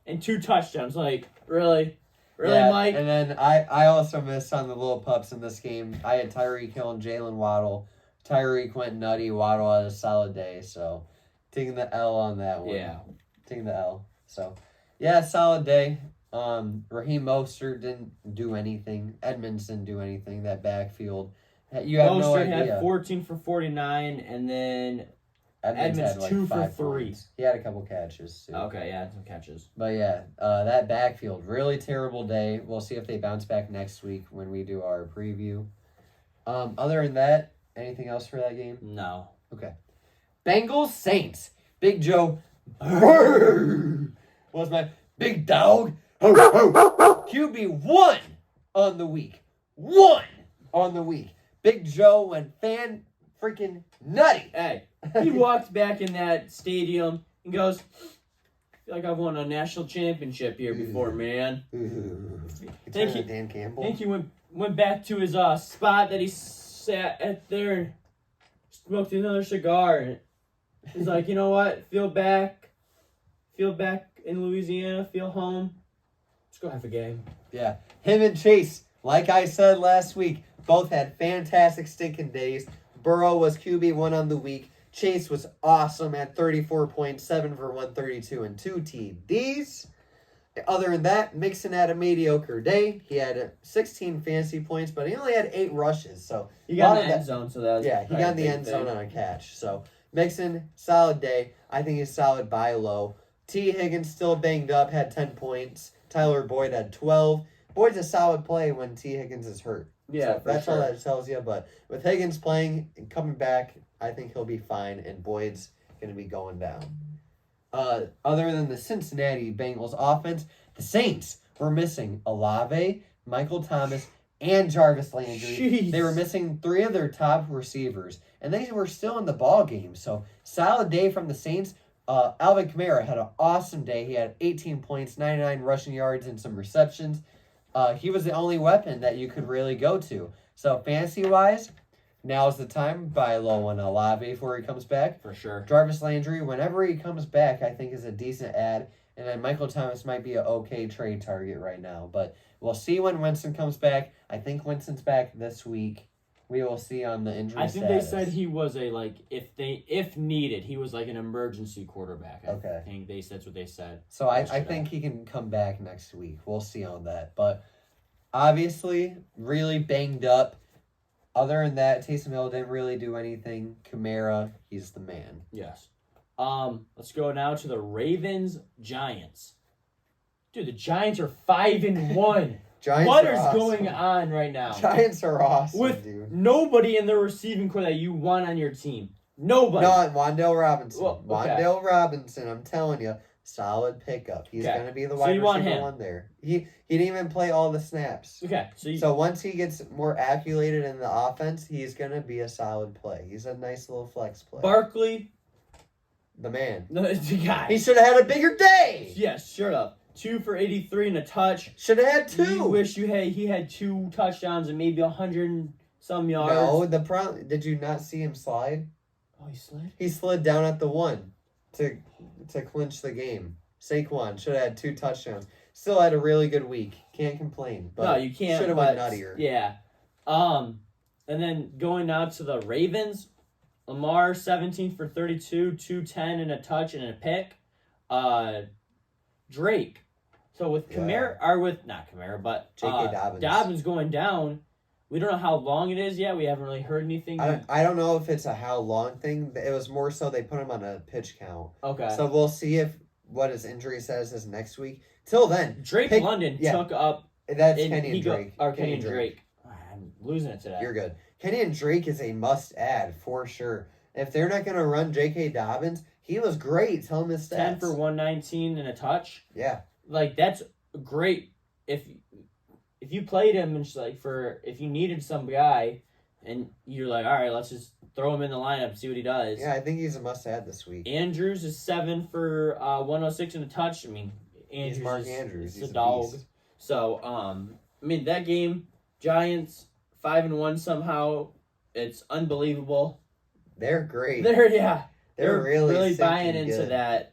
Speaker 2: And 2 touchdowns. Like, really? Really,
Speaker 1: yeah,
Speaker 2: Mike?
Speaker 1: And then I also missed on the little pups in this game. I had Tyreek Hill and Jalen Waddle. Tyreek went nutty. Waddle had a solid day. So, taking the L on that one.
Speaker 2: Yeah.
Speaker 1: Taking the L. So, yeah, solid day. Raheem Mostert didn't do anything. Edmonds didn't do anything. That backfield. You have no idea.
Speaker 2: had 14 for 49, and then Edmonds
Speaker 1: had
Speaker 2: 2 for 3.
Speaker 1: points. He had a couple catches, too.
Speaker 2: Okay, yeah, some catches.
Speaker 1: But, yeah, that backfield, really terrible day. We'll see if they bounce back next week when we do our preview. Other than that, anything else for that game?
Speaker 2: No.
Speaker 1: Okay. Bengals Saints. Big Joe was my big dog. QB 1 on the week. 1 on the week. Big Joe went freaking nutty.
Speaker 2: Hey, he walked back in that stadium and goes, feel like I've won a national championship here before, man.
Speaker 1: Thank you, Dan Campbell.
Speaker 2: I think he went back to his spot that he sat at there and smoked another cigar. And he's like, you know what? Feel back in Louisiana. Feel home. Let's go have a game.
Speaker 1: Yeah, him and Chase, like I said last week, both had fantastic stinking days. Burrow was QB1 on the week. Chase was awesome at 34.7 for 132 and 2 TDs. Other than that, Mixon had a mediocre day. He had 16 fantasy points, but he only had 8 rushes. So
Speaker 2: he got in the end zone, so that was
Speaker 1: he got in the end zone on a catch. So Mixon, solid day. I think he's solid buy low. T. Higgins still banged up, had 10 points. Tyler Boyd had 12. Boyd's a solid play when T. Higgins is hurt.
Speaker 2: Yeah,
Speaker 1: so that's all that tells you. But with Higgins playing and coming back, I think he'll be fine, and Boyd's going to be going down. Other than the Cincinnati Bengals offense, the Saints were missing Olave, Michael Thomas, and Jarvis Landry.
Speaker 2: Jeez.
Speaker 1: They were missing 3 of their top receivers, and they were still in the ball game. So, solid day from the Saints. Alvin Kamara had an awesome day. He had 18 points, 99 rushing yards, and some receptions. He was the only weapon that you could really go to. So, fantasy-wise, now's the time. Buy low on Olave before he comes back.
Speaker 2: For sure.
Speaker 1: Jarvis Landry, whenever he comes back, I think is a decent add. And then Michael Thomas might be an okay trade target right now. But we'll see when Winston comes back. I think Winston's back this week. We will see on the injury
Speaker 2: I think
Speaker 1: status.
Speaker 2: they said he was if needed, he was like an emergency quarterback.
Speaker 1: Okay.
Speaker 2: I think that's what they said.
Speaker 1: So I think he can come back next week. We'll see on that. But obviously, really banged up. Other than that, Taysom Hill didn't really do anything. Kamara, he's the man.
Speaker 2: Yes. Let's go now to the Ravens Giants. Dude, the Giants are 5-1.
Speaker 1: Giants
Speaker 2: what
Speaker 1: are
Speaker 2: is
Speaker 1: awesome.
Speaker 2: going on right now?
Speaker 1: Giants are awesome,
Speaker 2: with
Speaker 1: dude.
Speaker 2: Nobody in the receiving core that you want on your team. Nobody.
Speaker 1: No, Wan'Dale Robinson.
Speaker 2: Well, okay.
Speaker 1: Wan'Dale Robinson, I'm telling you, solid pickup. He's going to be the wide receiver one there. He didn't even play all the snaps.
Speaker 2: Okay.
Speaker 1: So once he gets more acclimated in the offense, he's going to be a solid play. He's a nice little flex play.
Speaker 2: Barkley.
Speaker 1: The man.
Speaker 2: The guy.
Speaker 1: He should have had a bigger day.
Speaker 2: Yes, shut up. 2 for 83 and a touch.
Speaker 1: Should have had 2.
Speaker 2: You wish he had 2 touchdowns and maybe 100 and some yards.
Speaker 1: No, did you not see him slide?
Speaker 2: Oh, he slid?
Speaker 1: He slid down at the 1 to clinch the game. Saquon should have had 2 touchdowns. Still had a really good week. Can't complain. But
Speaker 2: no, you can't.
Speaker 1: Should have went nuttier.
Speaker 2: Yeah. And then going now to the Ravens, Lamar 17 for 32, 210 and a touch and a pick. Drake. So with Kamara, or with not Kamara, but
Speaker 1: J.K. Dobbins.
Speaker 2: Dobbins going down. We don't know how long it is yet. We haven't really heard anything.
Speaker 1: I don't know if it's a how long thing. It was more so they put him on a pitch count.
Speaker 2: Okay.
Speaker 1: So we'll see what his injury status is next week. Till then,
Speaker 2: Drake London took up.
Speaker 1: That's Kenny and Drake.
Speaker 2: Kenny and Drake. I'm losing it today.
Speaker 1: You're good. Kenny and Drake is a must add for sure. If they're not going to run J.K. Dobbins, he was great. Tell him his stats.
Speaker 2: 10 for 119 and a touch.
Speaker 1: Yeah.
Speaker 2: Like, that's great. If you played him and if you needed some guy and you're like, all right, let's just throw him in the lineup and see what he does.
Speaker 1: Yeah, I think he's a must add this week.
Speaker 2: Andrews is 7 for 106 and a touch. I mean,
Speaker 1: He's Mark Andrews.
Speaker 2: He's
Speaker 1: He's
Speaker 2: a dog.
Speaker 1: beast.
Speaker 2: So, I mean, that game, Giants 5-1 somehow. It's unbelievable.
Speaker 1: They're great.
Speaker 2: They're
Speaker 1: really
Speaker 2: buying into
Speaker 1: good.
Speaker 2: that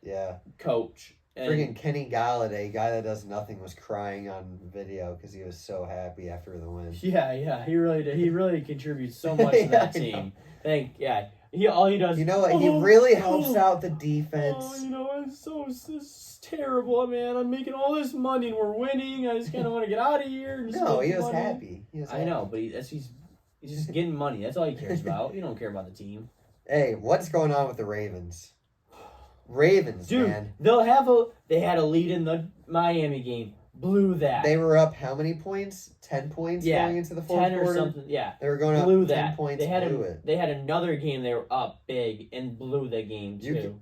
Speaker 2: coach. And
Speaker 1: Friggin' Kenny Galladay, guy that does nothing, was crying on video because he was so happy after the win.
Speaker 2: Yeah, he really did. He really contributes so much to that team. All he does.
Speaker 1: You know what? He really helps out the defense.
Speaker 2: It's terrible, man. I'm making all this money and we're winning. I just kind of want to get out of here.
Speaker 1: No, he was happy.
Speaker 2: I know, but he's just getting money. That's all he cares about. You don't care about the team.
Speaker 1: Hey, what's going on with the Ravens? Ravens,
Speaker 2: dude,
Speaker 1: man.
Speaker 2: They had a lead in the Miami game. Blew that.
Speaker 1: They were up how many points? 10 points going into the fourth
Speaker 2: 10 or
Speaker 1: quarter?
Speaker 2: something. Yeah.
Speaker 1: They were going up
Speaker 2: blew
Speaker 1: 10
Speaker 2: that.
Speaker 1: points,
Speaker 2: They had another game they were up big and blew the game too.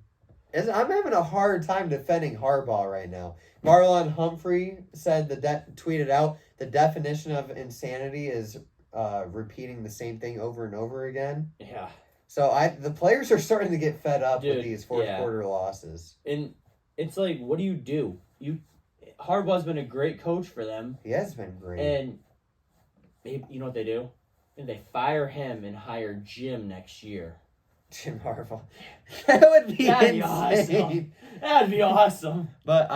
Speaker 1: I'm having a hard time defending Harbaugh right now. Marlon Humphrey said tweeted out the definition of insanity is repeating the same thing over and over again.
Speaker 2: Yeah.
Speaker 1: So the players are starting to get fed up with these fourth
Speaker 2: yeah.
Speaker 1: quarter losses.
Speaker 2: And it's like, what do? Harbaugh's been a great coach for them,
Speaker 1: He has been great.
Speaker 2: and maybe, you know what they do? And they fire him and hire Jim next year.
Speaker 1: Jim Harbaugh. That would be
Speaker 2: That'd be
Speaker 1: insane.
Speaker 2: awesome. That'd be awesome.
Speaker 1: But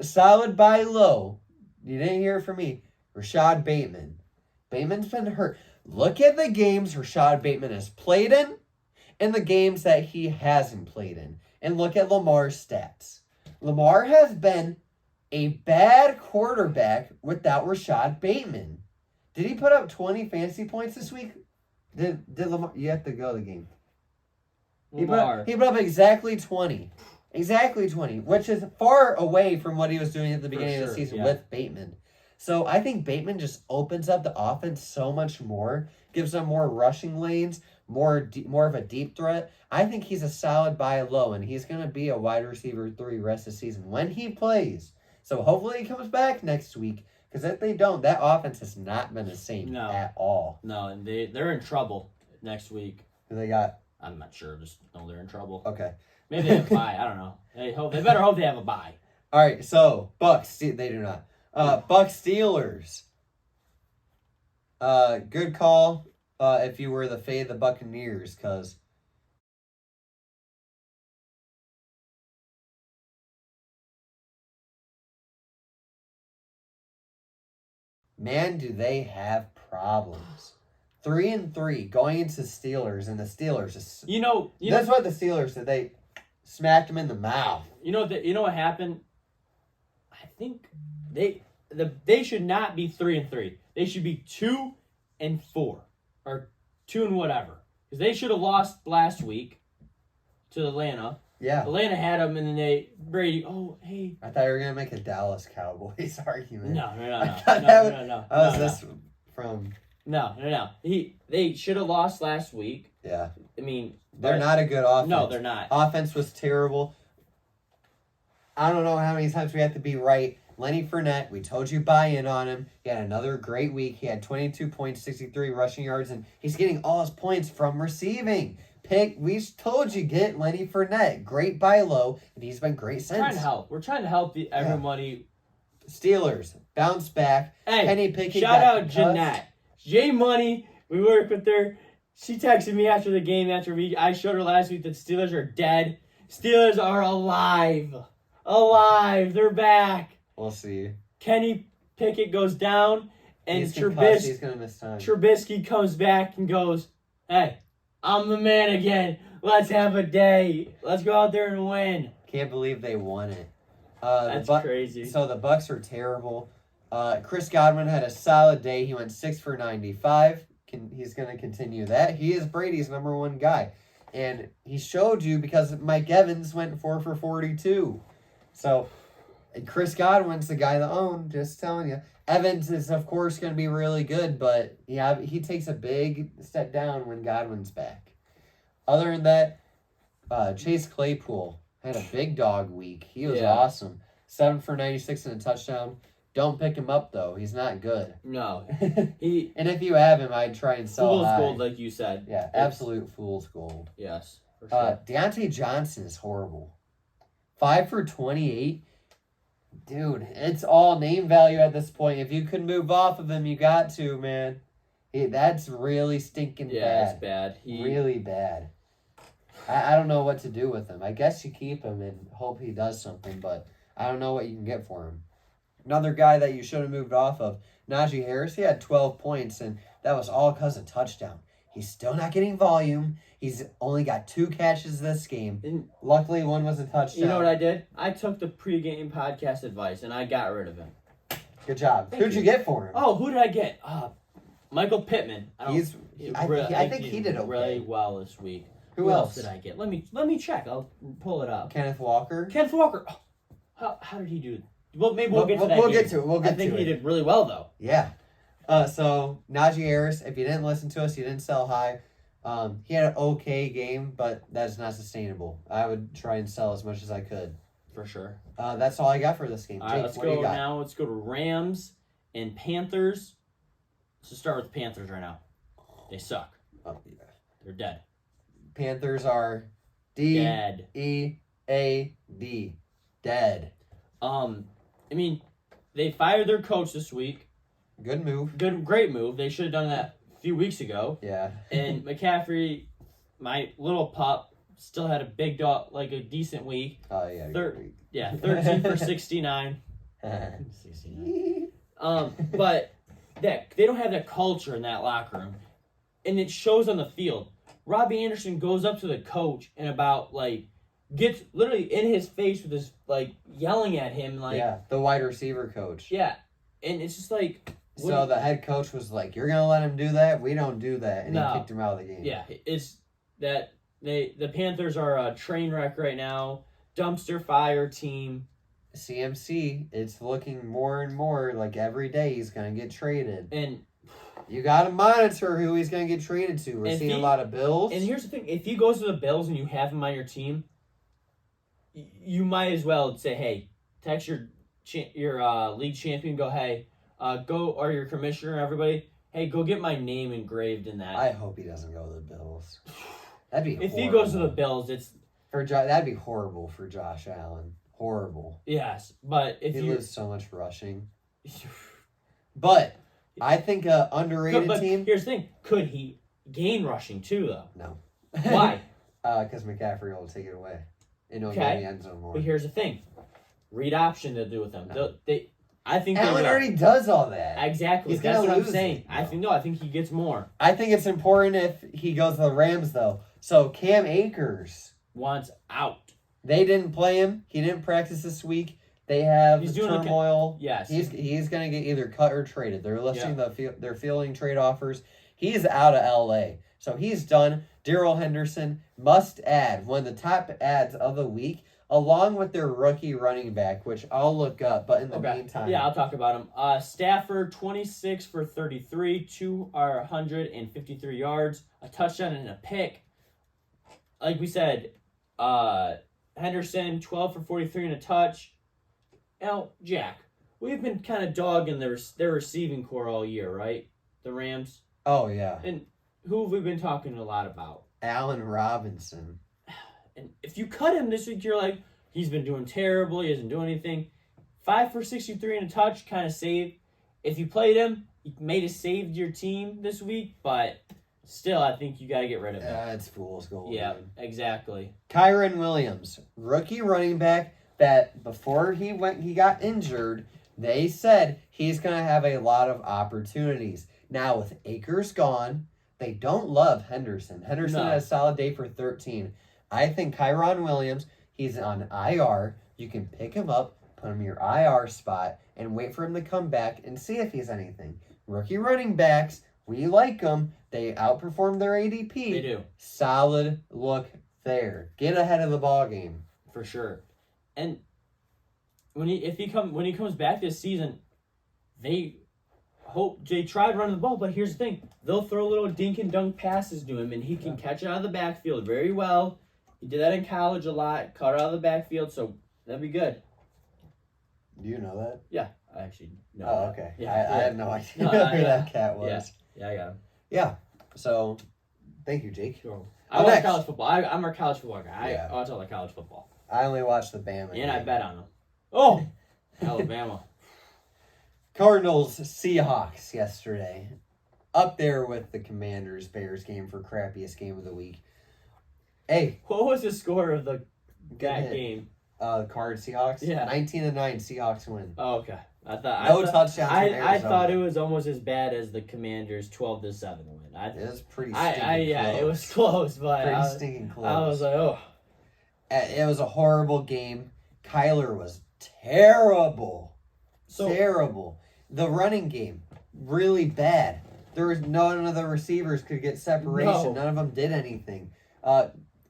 Speaker 1: solid buy low. You didn't hear it from me. Rashad Bateman. Bateman's been hurt. Look at the games Rashad Bateman has played in and the games that he hasn't played in. And look at Lamar's stats. Lamar has been a bad quarterback without Rashad Bateman. Did he put up 20 fantasy points this week? Did Lamar? You have to go to the game. He put up exactly 20. Exactly 20, which is far away from what he was doing at the beginning of the season with Bateman. So I think Bateman just opens up the offense so much more, gives them more rushing lanes, more of a deep threat. I think he's a solid buy low, and he's going to be a wide receiver 3 rest of the season when he plays. So hopefully he comes back next week, because if they don't, that offense has not been the same at all.
Speaker 2: No, and they're in trouble next week.
Speaker 1: Who they got?
Speaker 2: I'm not sure. Just know they're in trouble.
Speaker 1: Okay.
Speaker 2: Maybe they have a bye. I don't know. They better hope they have a bye.
Speaker 1: All right, so Bucks. They do not. Bucks Steelers. Good call. If you were the fade of the Buccaneers, because man, do they have problems. 3-3 going into Steelers, and the Steelers just that's what the Steelers did. They smacked them in the mouth.
Speaker 2: You know what happened? I think they should not be 3-3. They should be 2-4 or 2 and whatever, because they should have lost last week to Atlanta.
Speaker 1: Yeah,
Speaker 2: Atlanta had them, and then Brady. Oh, hey.
Speaker 1: I thought you were gonna make a Dallas Cowboys argument.
Speaker 2: No.
Speaker 1: This from?
Speaker 2: No. They should have lost last week.
Speaker 1: Yeah.
Speaker 2: I mean,
Speaker 1: they're not a good offense.
Speaker 2: No, they're not.
Speaker 1: Offense was terrible. I don't know how many times we have to be right. Lenny Fournette, we told you buy in on him. He had another great week. He had 22 points, 63 rushing yards, and he's getting all his points from receiving. We told you, get Lenny Fournette. Great buy low, and he's been great since.
Speaker 2: We're trying to help everybody.
Speaker 1: Steelers, bounce back.
Speaker 2: Hey,
Speaker 1: Kenny Pickett
Speaker 2: shout out Jeanette. J Money, we work with her. She texted me after the game, I showed her last week that Steelers are dead. Steelers are alive. Alive. They're back.
Speaker 1: We'll see.
Speaker 2: Kenny Pickett goes down, and
Speaker 1: he's gonna miss time.
Speaker 2: Trubisky comes back and goes, hey, I'm the man again. Let's have a day. Let's go out there and win.
Speaker 1: Can't believe they won it.
Speaker 2: That's crazy.
Speaker 1: So the Bucks are terrible. Chris Godwin had a solid day. He went 6 for 95. He's going to continue that. He is Brady's number 1 guy. And he showed you because Mike Evans went 4 for 42. So Chris Godwin's the guy that owned, just telling you. Evans is, of course, going to be really good, but he takes a big step down when Godwin's back. Other than that, Chase Claypool had a big dog week. He was awesome. 7 for 96 and a touchdown. Don't pick him up, though. He's not good.
Speaker 2: No.
Speaker 1: And if you have him, I'd try and sell
Speaker 2: fool's
Speaker 1: high.
Speaker 2: gold, like you said.
Speaker 1: Yeah, absolute fool's gold.
Speaker 2: Yes, for sure.
Speaker 1: Deontay Johnson is horrible. 5 for 28. Dude, it's all name value at this point. If you could move off of him, you got to, man. That's really stinking bad.
Speaker 2: Yeah, it's bad.
Speaker 1: Really bad. I don't know what to do with him. I guess you keep him and hope he does something, but I don't know what you can get for him. Another guy that you should have moved off of, Najee Harris, he had 12 points, and that was all because of touchdown. He's still not getting volume. He's only got 2 catches this game. And luckily, one was a touchdown.
Speaker 2: You know what I did? I took the pregame podcast advice, and I got rid of him.
Speaker 1: Good job. Who'd you get for him?
Speaker 2: Oh, who did I get? Michael Pittman.
Speaker 1: I think he did okay.
Speaker 2: Really well this week.
Speaker 1: Who else
Speaker 2: did I get? Let me check. I'll pull it up.
Speaker 1: Kenneth Walker.
Speaker 2: Oh, how did he do? Well, maybe we'll get to that.
Speaker 1: We'll get to it.
Speaker 2: I think he did really well, though.
Speaker 1: Yeah. So Najee Harris, if you didn't listen to us, you didn't sell high. He had an okay game, but that's not sustainable. I would try and sell as much as I could.
Speaker 2: For sure.
Speaker 1: That's all I got for this game.
Speaker 2: All right, let's go now. Let's go to Rams and Panthers. Let's start with the Panthers right now. They suck.
Speaker 1: Oh, yeah.
Speaker 2: They're dead.
Speaker 1: Panthers are
Speaker 2: dead.
Speaker 1: D-E-A-D. Dead.
Speaker 2: I mean, they fired their coach this week.
Speaker 1: Good move.
Speaker 2: Great move. They should have done that a few weeks ago.
Speaker 1: Yeah.
Speaker 2: And McCaffrey, my little pup, still had a big dog, like a decent week.
Speaker 1: Oh, yeah.
Speaker 2: 13 for 69. 69. But they don't have that culture in that locker room, and it shows on the field. Robbie Anderson goes up to the coach and gets literally in his face with his yelling at him
Speaker 1: the wide receiver coach.
Speaker 2: Yeah, and it's just like.
Speaker 1: So the head coach was like, "You're gonna let him do that? We don't do that," and he kicked him out of the game.
Speaker 2: Yeah, it's that the Panthers are a train wreck right now, dumpster fire team.
Speaker 1: CMC, it's looking more and more like every day he's gonna get traded,
Speaker 2: and
Speaker 1: you gotta monitor who he's gonna get traded to. We're seeing a lot of Bills.
Speaker 2: And here's the thing: if he goes to the Bills and you have him on your team, you might as well say, "Hey, text your league champion. Go, hey." Or your commissioner, everybody, hey, go get my name engraved in that.
Speaker 1: I hope he doesn't go to the Bills. That'd be
Speaker 2: if
Speaker 1: horrible.
Speaker 2: he goes to the Bills,
Speaker 1: that'd be horrible for Josh Allen. Horrible.
Speaker 2: Yes, but if
Speaker 1: he loses so much rushing. But I think an underrated team.
Speaker 2: Here's the thing: could he gain rushing too, though?
Speaker 1: No.
Speaker 2: Why?
Speaker 1: Because McCaffrey will take it away. And he'll get the end zone more.
Speaker 2: But here's the thing: read option to do with them. No. I think
Speaker 1: Allen already does all that.
Speaker 2: Exactly. That's what I'm saying. I think he gets more.
Speaker 1: I think it's important if he goes to the Rams, though. So Cam Akers
Speaker 2: wants out.
Speaker 1: They didn't play him. He didn't practice this week. They have turmoil.
Speaker 2: Yes.
Speaker 1: He's going to get either cut or traded. They're listing they're fielding trade offers. He's out of L.A., so he's done. Darrell Henderson must add, one of the top ads of the week, along with their rookie running back, which I'll look up, but in the meantime.
Speaker 2: Yeah, I'll talk about him. Stafford, 26 for 33, 153 yards, a touchdown and a pick. Like we said, Henderson, 12 for 43 and a touch. Now, Jack, we've been kind of dogging their receiving core all year, right? The Rams.
Speaker 1: Oh, yeah.
Speaker 2: And who have we been talking a lot about?
Speaker 1: Allen Robinson.
Speaker 2: And if you cut him this week, you're like, he's been doing terrible. He doesn't do anything. 5 for 63 and a touch, kind of saved. If you played him, he may have saved your team this week, but still, I think you got to get rid of him.
Speaker 1: It's fool's gold.
Speaker 2: Yeah, exactly.
Speaker 1: Kyren Williams, rookie running back that before he got injured, they said he's going to have a lot of opportunities. Now, with Akers gone, they don't love Henderson. Henderson had a solid day for 13. I think Kyren Williams, he's on IR. You can pick him up, put him in your IR spot, and wait for him to come back and see if he's anything. Rookie running backs, we like them. They outperform their ADP.
Speaker 2: They do.
Speaker 1: Solid look there. Get ahead of the ball game.
Speaker 2: For sure. And when he comes back this season, they tried running the ball, but here's the thing. They'll throw little dink and dunk passes to him, and he can catch it out of the backfield very well. He did that in college a lot, caught it out of the backfield, so that'd be good.
Speaker 1: Do you know that?
Speaker 2: Yeah, I actually know.
Speaker 1: Oh,
Speaker 2: that.
Speaker 1: okay.
Speaker 2: Yeah,
Speaker 1: I had no idea who that cat was.
Speaker 2: Yeah, I got him.
Speaker 1: Yeah. So, thank you, Jake.
Speaker 2: Sure. I watch college football. I'm a college football guy. I watch all the college football.
Speaker 1: I only watch the Bama.
Speaker 2: And I bet on them. Oh, Alabama.
Speaker 1: Cardinals Seahawks yesterday. Up there with the Commanders Bears game for crappiest game of the week. Hey.
Speaker 2: What was the score of that game?
Speaker 1: Cards Seahawks?
Speaker 2: Yeah.
Speaker 1: 19-9 Seahawks win.
Speaker 2: Oh, okay.
Speaker 1: Touchdowns from Arizona.
Speaker 2: I thought it was almost as bad as the Commanders 12-7 win.
Speaker 1: It was pretty stinking close.
Speaker 2: Yeah, it was close, but
Speaker 1: pretty stinking close.
Speaker 2: I was like, oh.
Speaker 1: It was a horrible game. Kyler was terrible. Terrible. The running game, really bad. There was none of the receivers could get separation.
Speaker 2: No.
Speaker 1: None of them did anything.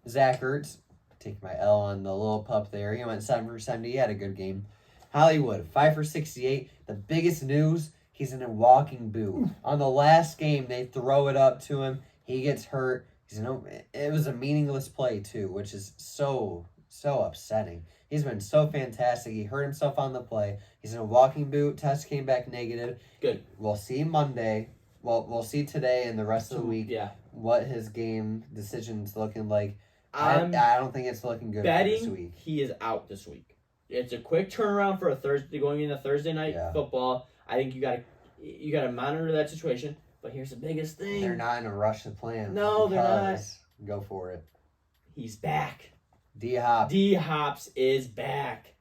Speaker 1: Zach Ertz, take my L on the little pup there. He went 7 for 70. He had a good game. Hollywood, 5 for 68. The biggest news, he's in a walking boot. On the last game, they throw it up to him. He gets hurt. It was a meaningless play, too, which is so upsetting. He's been so fantastic. He hurt himself on the play. He's in a walking boot. Test came back negative.
Speaker 2: Good.
Speaker 1: We'll see Monday. Well, we'll see today and the rest of the week what his game decision's looking like. I don't think it's looking good for this week.
Speaker 2: He is out this week. it's a quick turnaround for a Thursday going into Thursday night football. I think you gotta monitor that situation. But here's the biggest thing:
Speaker 1: they're not in a rush to plan.
Speaker 2: No, they're not.
Speaker 1: Go for it.
Speaker 2: He's back.
Speaker 1: D-Hop.
Speaker 2: D-Hops is back.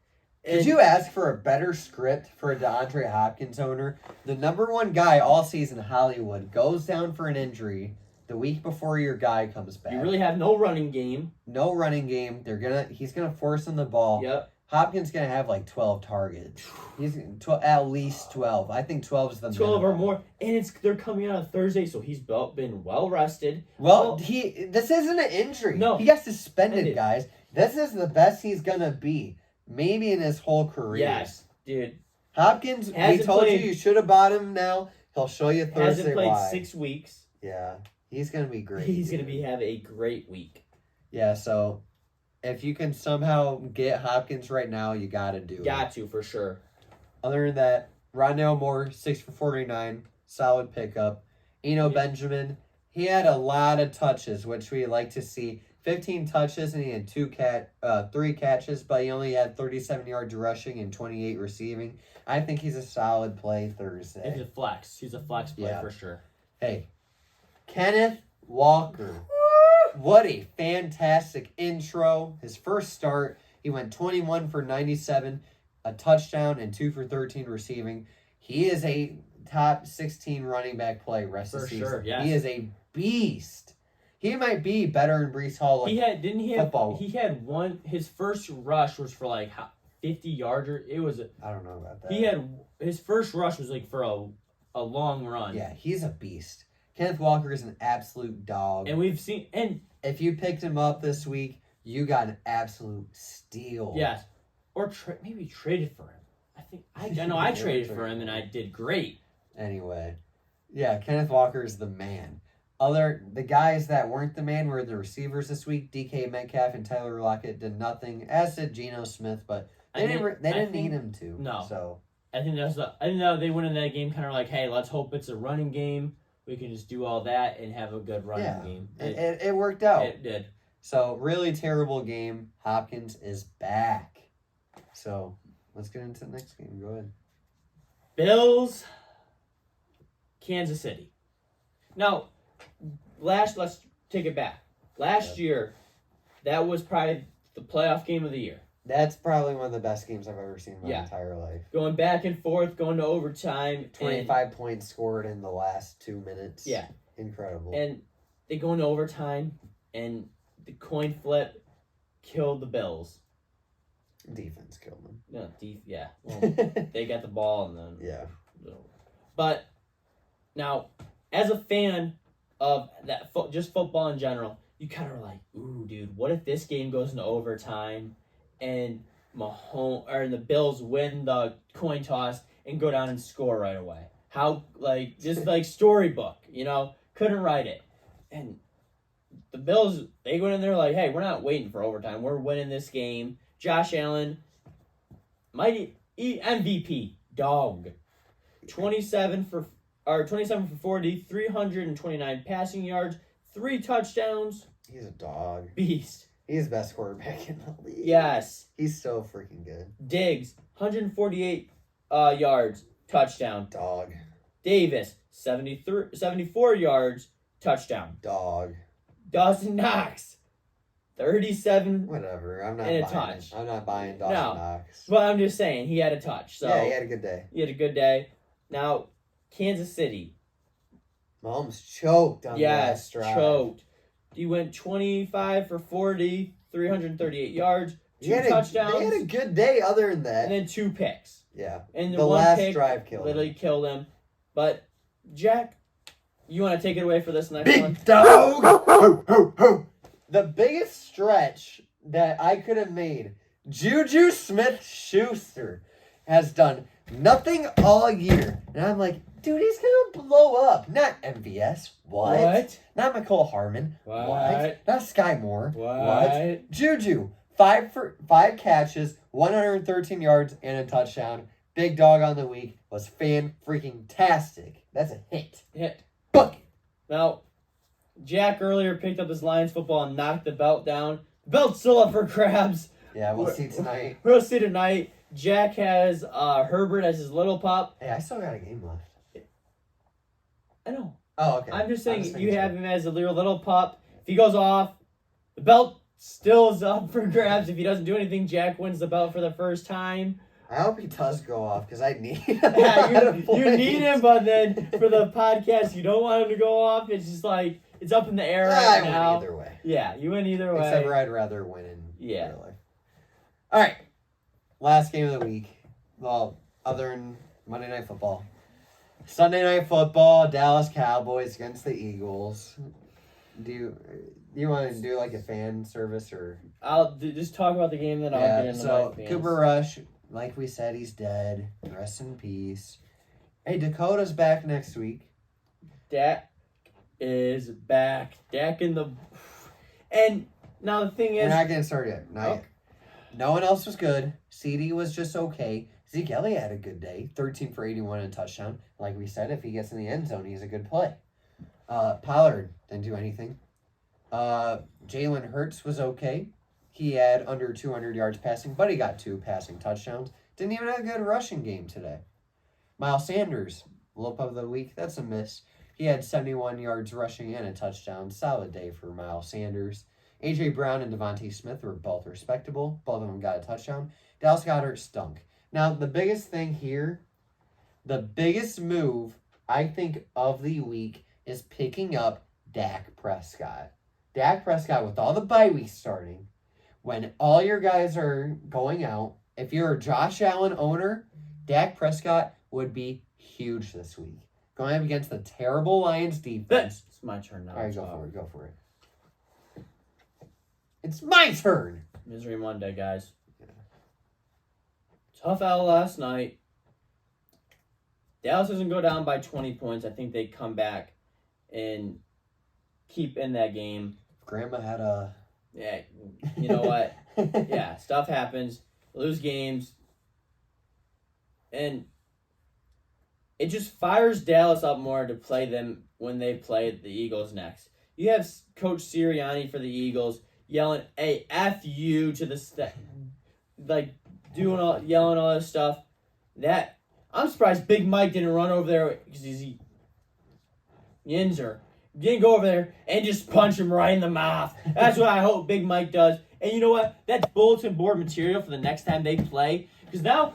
Speaker 1: Did you ask for a better script for a DeAndre Hopkins owner? The number one guy all season, Hollywood, goes down for an injury the week before your guy comes back.
Speaker 2: You really have no running game.
Speaker 1: No running game. He's gonna force him the ball.
Speaker 2: Yep.
Speaker 1: Hopkins gonna have like 12 targets. He's at least 12. I think 12 is the
Speaker 2: 12
Speaker 1: minimum.
Speaker 2: or more, and they're coming out on Thursday, so he's been well rested.
Speaker 1: Well, this isn't an injury.
Speaker 2: No,
Speaker 1: he got suspended, guys. This is the best he's gonna be, maybe in his whole career.
Speaker 2: Yes, dude.
Speaker 1: Hopkins, we told you should have bought him. Now he'll show you Thursday
Speaker 2: hasn't played
Speaker 1: why.
Speaker 2: 6 weeks.
Speaker 1: Yeah, he's gonna be great.
Speaker 2: He's gonna have a great week.
Speaker 1: Yeah, so if you can somehow get Hopkins right now, you gotta do it.
Speaker 2: Got to for sure.
Speaker 1: Other than that, Rondale Moore, 6 for 49, solid pickup. Benjamin, he had a lot of touches, which we like to see. 15 touches, and he had 3 catches, but he only had 37 yards rushing and 28 receiving. I think he's a solid play Thursday.
Speaker 2: He's a flex. He's a flex play for sure.
Speaker 1: Hey, Kenneth Walker. What a fantastic intro. His first start, he went 21 for 97, a touchdown, and 2 for 13 receiving. He is a top 16 running back play rest of the season.
Speaker 2: Sure, yes.
Speaker 1: He is a beast. He might be better than Breece Hall.
Speaker 2: He had his first rush was for like 50 yards.
Speaker 1: I don't know about that.
Speaker 2: He had his first rush was like for a long run.
Speaker 1: Yeah, he's a beast. Kenneth Walker is an absolute dog.
Speaker 2: And we've seen, and
Speaker 1: if you picked him up this week, you got an absolute steal.
Speaker 2: Yes. Or maybe traded for him. I know I traded for him and I did great.
Speaker 1: Anyway, yeah, Kenneth Walker is the man. The guys that weren't the man were the receivers this week. DK Metcalf and Tyler Lockett did nothing, as did Geno Smith, but they didn't need him to.
Speaker 2: No.
Speaker 1: So
Speaker 2: I think that they went in that game kind of like, hey, let's hope it's a running game. We can just do all that and have a good running game.
Speaker 1: It worked out.
Speaker 2: It did.
Speaker 1: So really terrible game. Hopkins is back. So let's get into the next game. Go ahead.
Speaker 2: Bills, Kansas City. Now, let's take it back. Last year, that was probably the playoff game of the year.
Speaker 1: That's probably one of the best games I've ever seen in my entire life.
Speaker 2: Going back and forth, going to overtime.
Speaker 1: 25 points scored in the last 2 minutes.
Speaker 2: Yeah.
Speaker 1: Incredible.
Speaker 2: And they go into overtime, and the coin flip killed the Bills.
Speaker 1: Defense killed them.
Speaker 2: No, yeah. Well, they got the ball, and then...
Speaker 1: Yeah.
Speaker 2: But, now, as a fan of that, just football in general, you kind of are like, ooh, dude, what if this game goes into overtime and the Bills win the coin toss and go down and score right away? How, just like storybook, couldn't write it. And the Bills, they went in there like, hey, we're not waiting for overtime. We're winning this game. Josh Allen, mighty MVP, dog. 27 for 40, 329 passing yards, 3 touchdowns.
Speaker 1: He's a dog.
Speaker 2: Beast.
Speaker 1: He's the best quarterback in the league.
Speaker 2: Yes.
Speaker 1: He's so freaking good.
Speaker 2: Diggs, 148 yards, touchdown.
Speaker 1: Dog.
Speaker 2: Davis, 74 yards, touchdown.
Speaker 1: Dog.
Speaker 2: Dawson Knox, 37.
Speaker 1: Whatever. I'm not
Speaker 2: and a
Speaker 1: buying
Speaker 2: touch.
Speaker 1: it. I'm not buying Dawson Knox.
Speaker 2: But I'm just saying, he had a touch. So
Speaker 1: yeah, he had a good day.
Speaker 2: He had a good day. Now, Kansas City.
Speaker 1: Mahomes choked on the last drive.
Speaker 2: Choked. He went 25 for 40, 338 yards, 2 touchdowns.
Speaker 1: They had a good day other than that.
Speaker 2: And then 2 picks.
Speaker 1: Yeah.
Speaker 2: And
Speaker 1: the
Speaker 2: one
Speaker 1: last
Speaker 2: pick
Speaker 1: drive killed
Speaker 2: literally killed him. But, Jack, you want to take it away for this next one?
Speaker 1: Big dog! The biggest stretch that I could have made, Juju Smith-Schuster has done nothing all year. And I'm like, dude, he's going to blow up. Not MVS. What? Not McCole Harmon. What? Not Sky Moore. What? Juju, 5 catches, 113 yards, and a touchdown. Big dog on the week. Was fan-freaking-tastic. That's a hit. Book it.
Speaker 2: Now, Jack earlier picked up his Lions football and knocked the belt down. The belt's still up for grabs.
Speaker 1: Yeah, we'll see tonight.
Speaker 2: We'll see tonight. Jack has Herbert as his little pup.
Speaker 1: Hey, I still got a game left.
Speaker 2: I know.
Speaker 1: Oh, okay.
Speaker 2: I'm just saying you have him as a little pup. If he goes off, the belt still is up for grabs. If he doesn't do anything, Jack wins the belt for the first time.
Speaker 1: I hope he does go off because I need him.
Speaker 2: Yeah, you need him, but then for the podcast, you don't want him to go off. It's just like, it's up in the air right now.
Speaker 1: I win either way.
Speaker 2: Yeah, you win either way.
Speaker 1: Except for I'd rather win in
Speaker 2: Yeah.
Speaker 1: real life. All right. Last game of the week. Well, other than Monday Night Football. Sunday Night Football, Dallas Cowboys against the Eagles. Do you want to do like a fan service or?
Speaker 2: I'll just talk about the game, then I'll get into my fans.
Speaker 1: Cooper Rush, like we said, he's dead. Rest in peace. Hey, Dakota's back next week.
Speaker 2: Dak is back. Dak in the... And now the thing is...
Speaker 1: We're not getting started yet. Not
Speaker 2: Okay.
Speaker 1: yet. No one else was good. CD was just okay. Zeke Elliott had a good day. 13 for 81 and a touchdown. Like we said, if he gets in the end zone, he's a good play. Pollard didn't do anything. Jalen Hurts was okay. He had under 200 yards passing, but he got 2 passing touchdowns. Didn't even have a good rushing game today. Miles Sanders, low of the week, that's a miss. He had 71 yards rushing and a touchdown. Solid day for Miles Sanders. A.J. Brown and Devontae Smith were both respectable. Both of them got a touchdown. Dallas Goedert stunk. Now, the biggest thing here, the biggest move, I think, of the week is picking up Dak Prescott. Dak Prescott, with all the bye weeks starting, when all your guys are going out, if you're a Josh Allen owner, Dak Prescott would be huge this week. Going up against the terrible Lions defense.
Speaker 2: It's my turn now.
Speaker 1: All right, go for it. It's my turn.
Speaker 2: Misery Monday, guys. Tough L last night. Dallas doesn't go down by 20 points. I think they come back and keep in that game.
Speaker 1: Grandma had a...
Speaker 2: Yeah, you know what? Yeah, stuff happens. Lose games. And it just fires Dallas up more to play them when they play the Eagles next. You have Coach Sirianni for the Eagles yelling, "Hey, F you" to the yelling all this stuff. That I'm surprised Big Mike didn't run over there because he Yinzer didn't go over there and just punch him right in the mouth. That's what I hope Big Mike does. And you know what? That's bulletin board material for the next time they play. Because now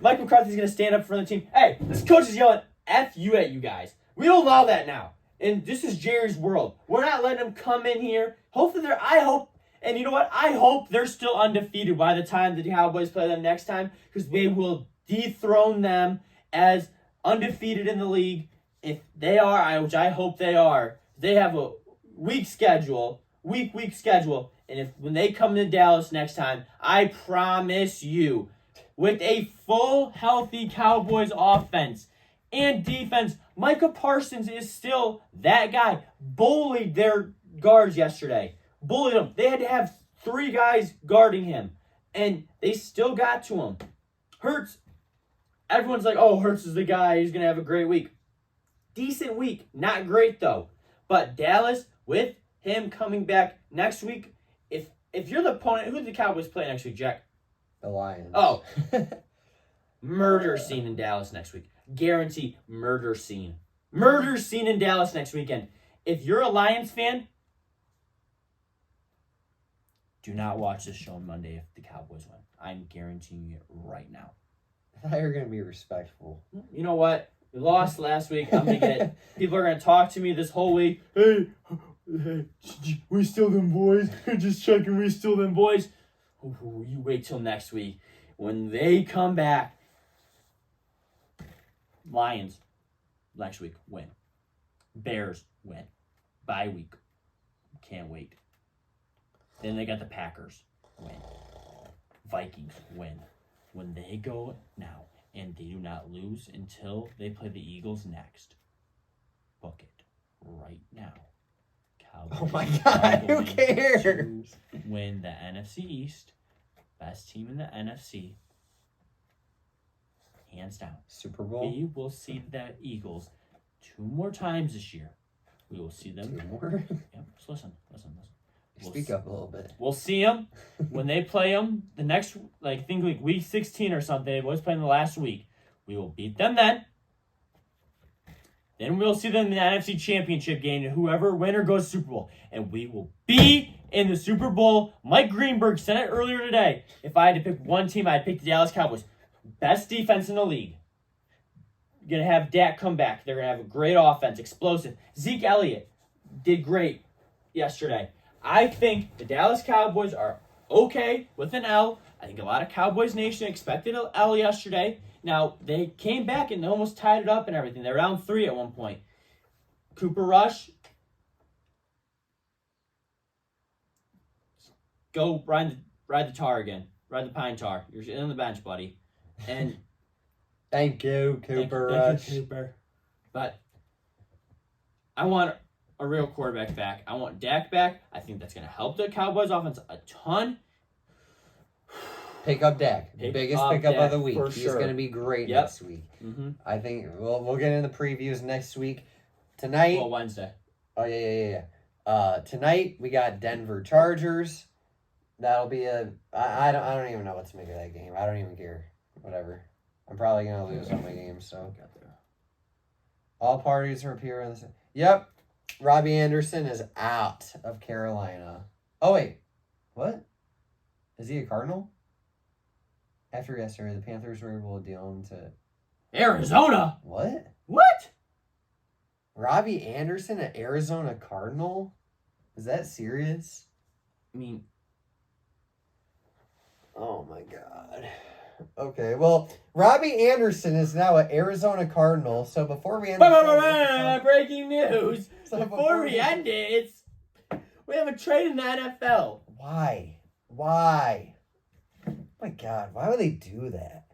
Speaker 2: Mike McCarthy's going to stand up for the team. Hey, this coach is yelling F you at you guys. We don't allow that now. And this is Jerry's world. We're not letting them come in here. Hopefully I hope they're still undefeated by the time the Cowboys play them next time. Because they will dethrone them as undefeated in the league. If they are, which I hope they are, they have a week schedule. And when they come to Dallas next time, I promise you, with a full, healthy Cowboys offense and defense, Micah Parsons is still that guy. Bullied their guards yesterday. Bullied them. They had to have 3 guys guarding him. And they still got to him. Hurts. Everyone's like, oh, Hurts is the guy. He's going to have a great week. Decent week. Not great, though. But Dallas, with him coming back next week, if you're the opponent, who do the Cowboys play next week, Jack?
Speaker 1: The Lions.
Speaker 2: Oh. Murder scene in Dallas next week. Guarantee murder scene. Murder scene in Dallas next weekend. If you're a Lions fan, do not watch this show on Monday if the Cowboys win. I'm guaranteeing it right now.
Speaker 1: I thought you were going to be respectful.
Speaker 2: You know what? We lost last week. I'm going to get... People are going to talk to me this whole week. Hey, we still them boys. Just checking we still them boys. Ooh, you wait till next week. When they come back, Lions next week win. Bears win. Bye week. Can't wait. Then they got the Packers win. Vikings win. When they go now and they do not lose until they play the Eagles next, book it right now. Cowboys
Speaker 1: Oh my God, who cares?
Speaker 2: to win the NFC East. Best team in the NFC. Hands down.
Speaker 1: Super Bowl?
Speaker 2: We will see the Eagles 2 more times this year. We will see them.
Speaker 1: 2 more?
Speaker 2: Yep, just listen.
Speaker 1: Speak up a little bit.
Speaker 2: We'll see them when they play them the next, I think week 16 or something. They was playing the last week. We will beat them then. Then we'll see them in the NFC Championship game, and whoever winner goes Super Bowl. And we will be in the Super Bowl. Mike Greenberg said it earlier today. If I had to pick one team, I'd pick the Dallas Cowboys. Best defense in the league. You're going to have Dak come back. They're going to have a great offense, explosive. Zeke Elliott did great yesterday. I think the Dallas Cowboys are okay with an L. I think a lot of Cowboys Nation expected an L yesterday. Now, they came back and almost tied it up and everything. They were down 3 at one point. Cooper Rush, go ride the tar again. Ride the pine tar. You're in the bench, buddy. And
Speaker 1: thank you, Cooper Rush.
Speaker 2: Thank you, Cooper. But I want a real quarterback back. I want Dak back. I think that's going to help the Cowboys offense a ton.
Speaker 1: Pick up Dak. Biggest pickup of the week. He's going to be great next week.
Speaker 2: Mm-hmm.
Speaker 1: I think we'll get into the previews next week. Tonight.
Speaker 2: Well, Wednesday.
Speaker 1: Oh, yeah. Tonight, we got Denver Chargers. That'll be I don't even know what to make of that game. I don't even care. Whatever. I'm probably going to lose on my game, so. All parties are appearing. Yep. Robbie Anderson is out of Carolina. Oh, wait. What? Is he a Cardinal? After yesterday, the Panthers were able to deal him to
Speaker 2: Arizona.
Speaker 1: What?
Speaker 2: What?
Speaker 1: Robbie Anderson, an Arizona Cardinal? Is that serious?
Speaker 2: I mean,
Speaker 1: oh my God. Okay, well, Robbie Anderson is now an Arizona Cardinal. So before we end,
Speaker 2: breaking news.
Speaker 1: So
Speaker 2: before we end it, we have a trade in the NFL.
Speaker 1: Why? My God, why would they do that?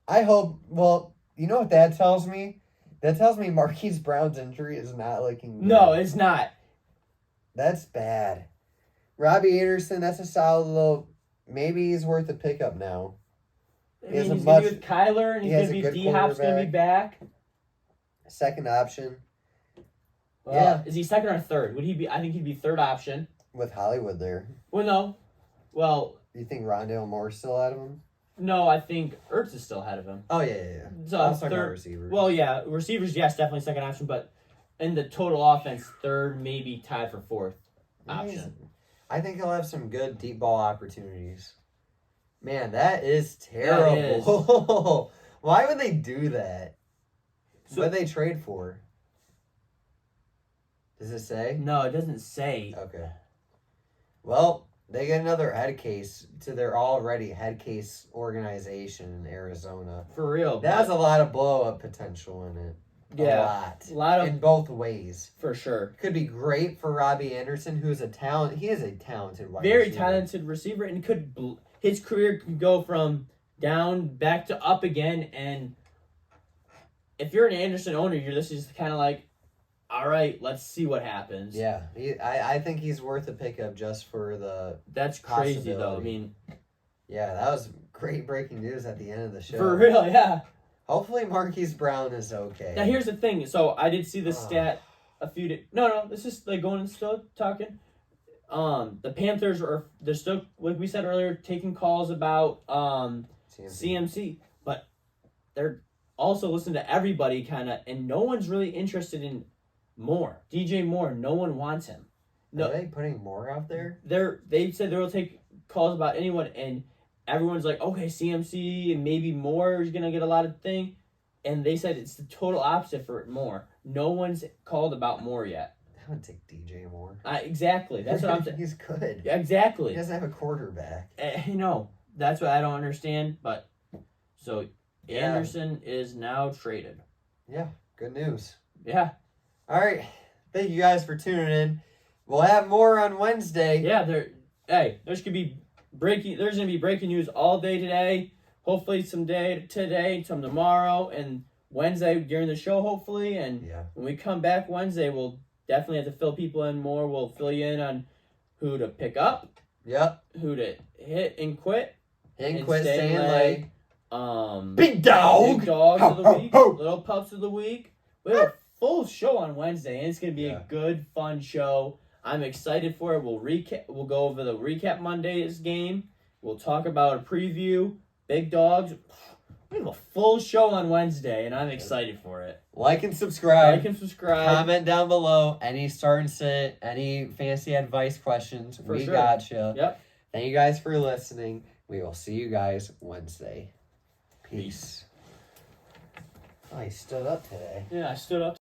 Speaker 1: I hope, well, you know what that tells me? That tells me Marquise Brown's injury is not looking good.
Speaker 2: No, it's not.
Speaker 1: That's bad. Robbie Anderson, that's a solid little, maybe he's worth a pickup now.
Speaker 2: He's going to be with Kyler, and he's going to be, D-Hop's going to be back.
Speaker 1: Second option.
Speaker 2: Well,
Speaker 1: yeah.
Speaker 2: Is he second or third? Would he be? I think he'd be third option.
Speaker 1: With Hollywood there.
Speaker 2: Well, no. Well.
Speaker 1: You think Rondale Moore's still ahead of him?
Speaker 2: No, I think Ertz is still ahead of him.
Speaker 1: Oh, yeah.
Speaker 2: So
Speaker 1: I was talking about receivers.
Speaker 2: Well, yeah. Receivers, yes, definitely second option, but in the total offense, third, maybe tied for fourth option.
Speaker 1: I think he'll have some good deep ball opportunities. Man, that is terrible. Why would they do that? So, what did they trade for? Does it say?
Speaker 2: No, it doesn't say.
Speaker 1: Okay. Well, they get another head case to their already head case organization in Arizona.
Speaker 2: For real.
Speaker 1: That has a lot of blow-up potential in it.
Speaker 2: Yeah.
Speaker 1: A lot. In both ways.
Speaker 2: For sure.
Speaker 1: Could be great for Robbie Anderson, who's a talent. He is a talented wide
Speaker 2: receiver.
Speaker 1: Very
Speaker 2: talented receiver, and his career could go from down back to up again. And if you're an Anderson owner, this is kind of like, all right, let's see what happens.
Speaker 1: Yeah, I think he's worth a pickup just for the.
Speaker 2: That's crazy though. I mean,
Speaker 1: yeah, that was great breaking news at the end of the show.
Speaker 2: For real, yeah.
Speaker 1: Hopefully, Marquise Brown is okay.
Speaker 2: Now here's the thing. So I did see the stat a few days. No, this is like going and still talking. The Panthers they're still, like we said earlier, taking calls about CMC, but they're also listening to everybody kind of, and no one's really interested in Moore. DJ Moore, no one wants him. No,
Speaker 1: are they putting Moore out there?
Speaker 2: They said they'll take calls about anyone, and everyone's like, okay, CMC and maybe Moore is gonna get a lot of thing, and they said it's the total opposite for Moore. No one's called about Moore yet.
Speaker 1: I would take DJ Moore.
Speaker 2: Exactly. That's what I'm saying.
Speaker 1: He's good.
Speaker 2: Exactly.
Speaker 1: He doesn't have a quarterback.
Speaker 2: That's what I don't understand. But so Anderson is now traded.
Speaker 1: Yeah. Good news.
Speaker 2: Yeah.
Speaker 1: All right. Thank you guys for tuning in. We'll have more on Wednesday.
Speaker 2: Yeah. There's gonna be breaking news all day today. Hopefully some day today, some tomorrow, and Wednesday during the show. Hopefully, and when we come back Wednesday, we'll definitely have to fill people in more. We'll fill you in on who to pick up.
Speaker 1: Yep.
Speaker 2: Who to hit and quit.
Speaker 1: Stay and lay.
Speaker 2: Big dogs of the week. Little pups of the week. We have a full show on Wednesday, and it's going to be a good, fun show. I'm excited for it. We'll go over the recap Monday's game. We'll talk about a preview. Big dogs. We have a full show on Wednesday, and I'm excited for it.
Speaker 1: Like and subscribe.
Speaker 2: Comment
Speaker 1: down below. Any start and sit, any fantasy advice questions. We got you.
Speaker 2: Yep.
Speaker 1: Thank you guys for listening. We will see you guys Wednesday. Peace. Oh, he stood up today.
Speaker 2: Yeah, I stood up.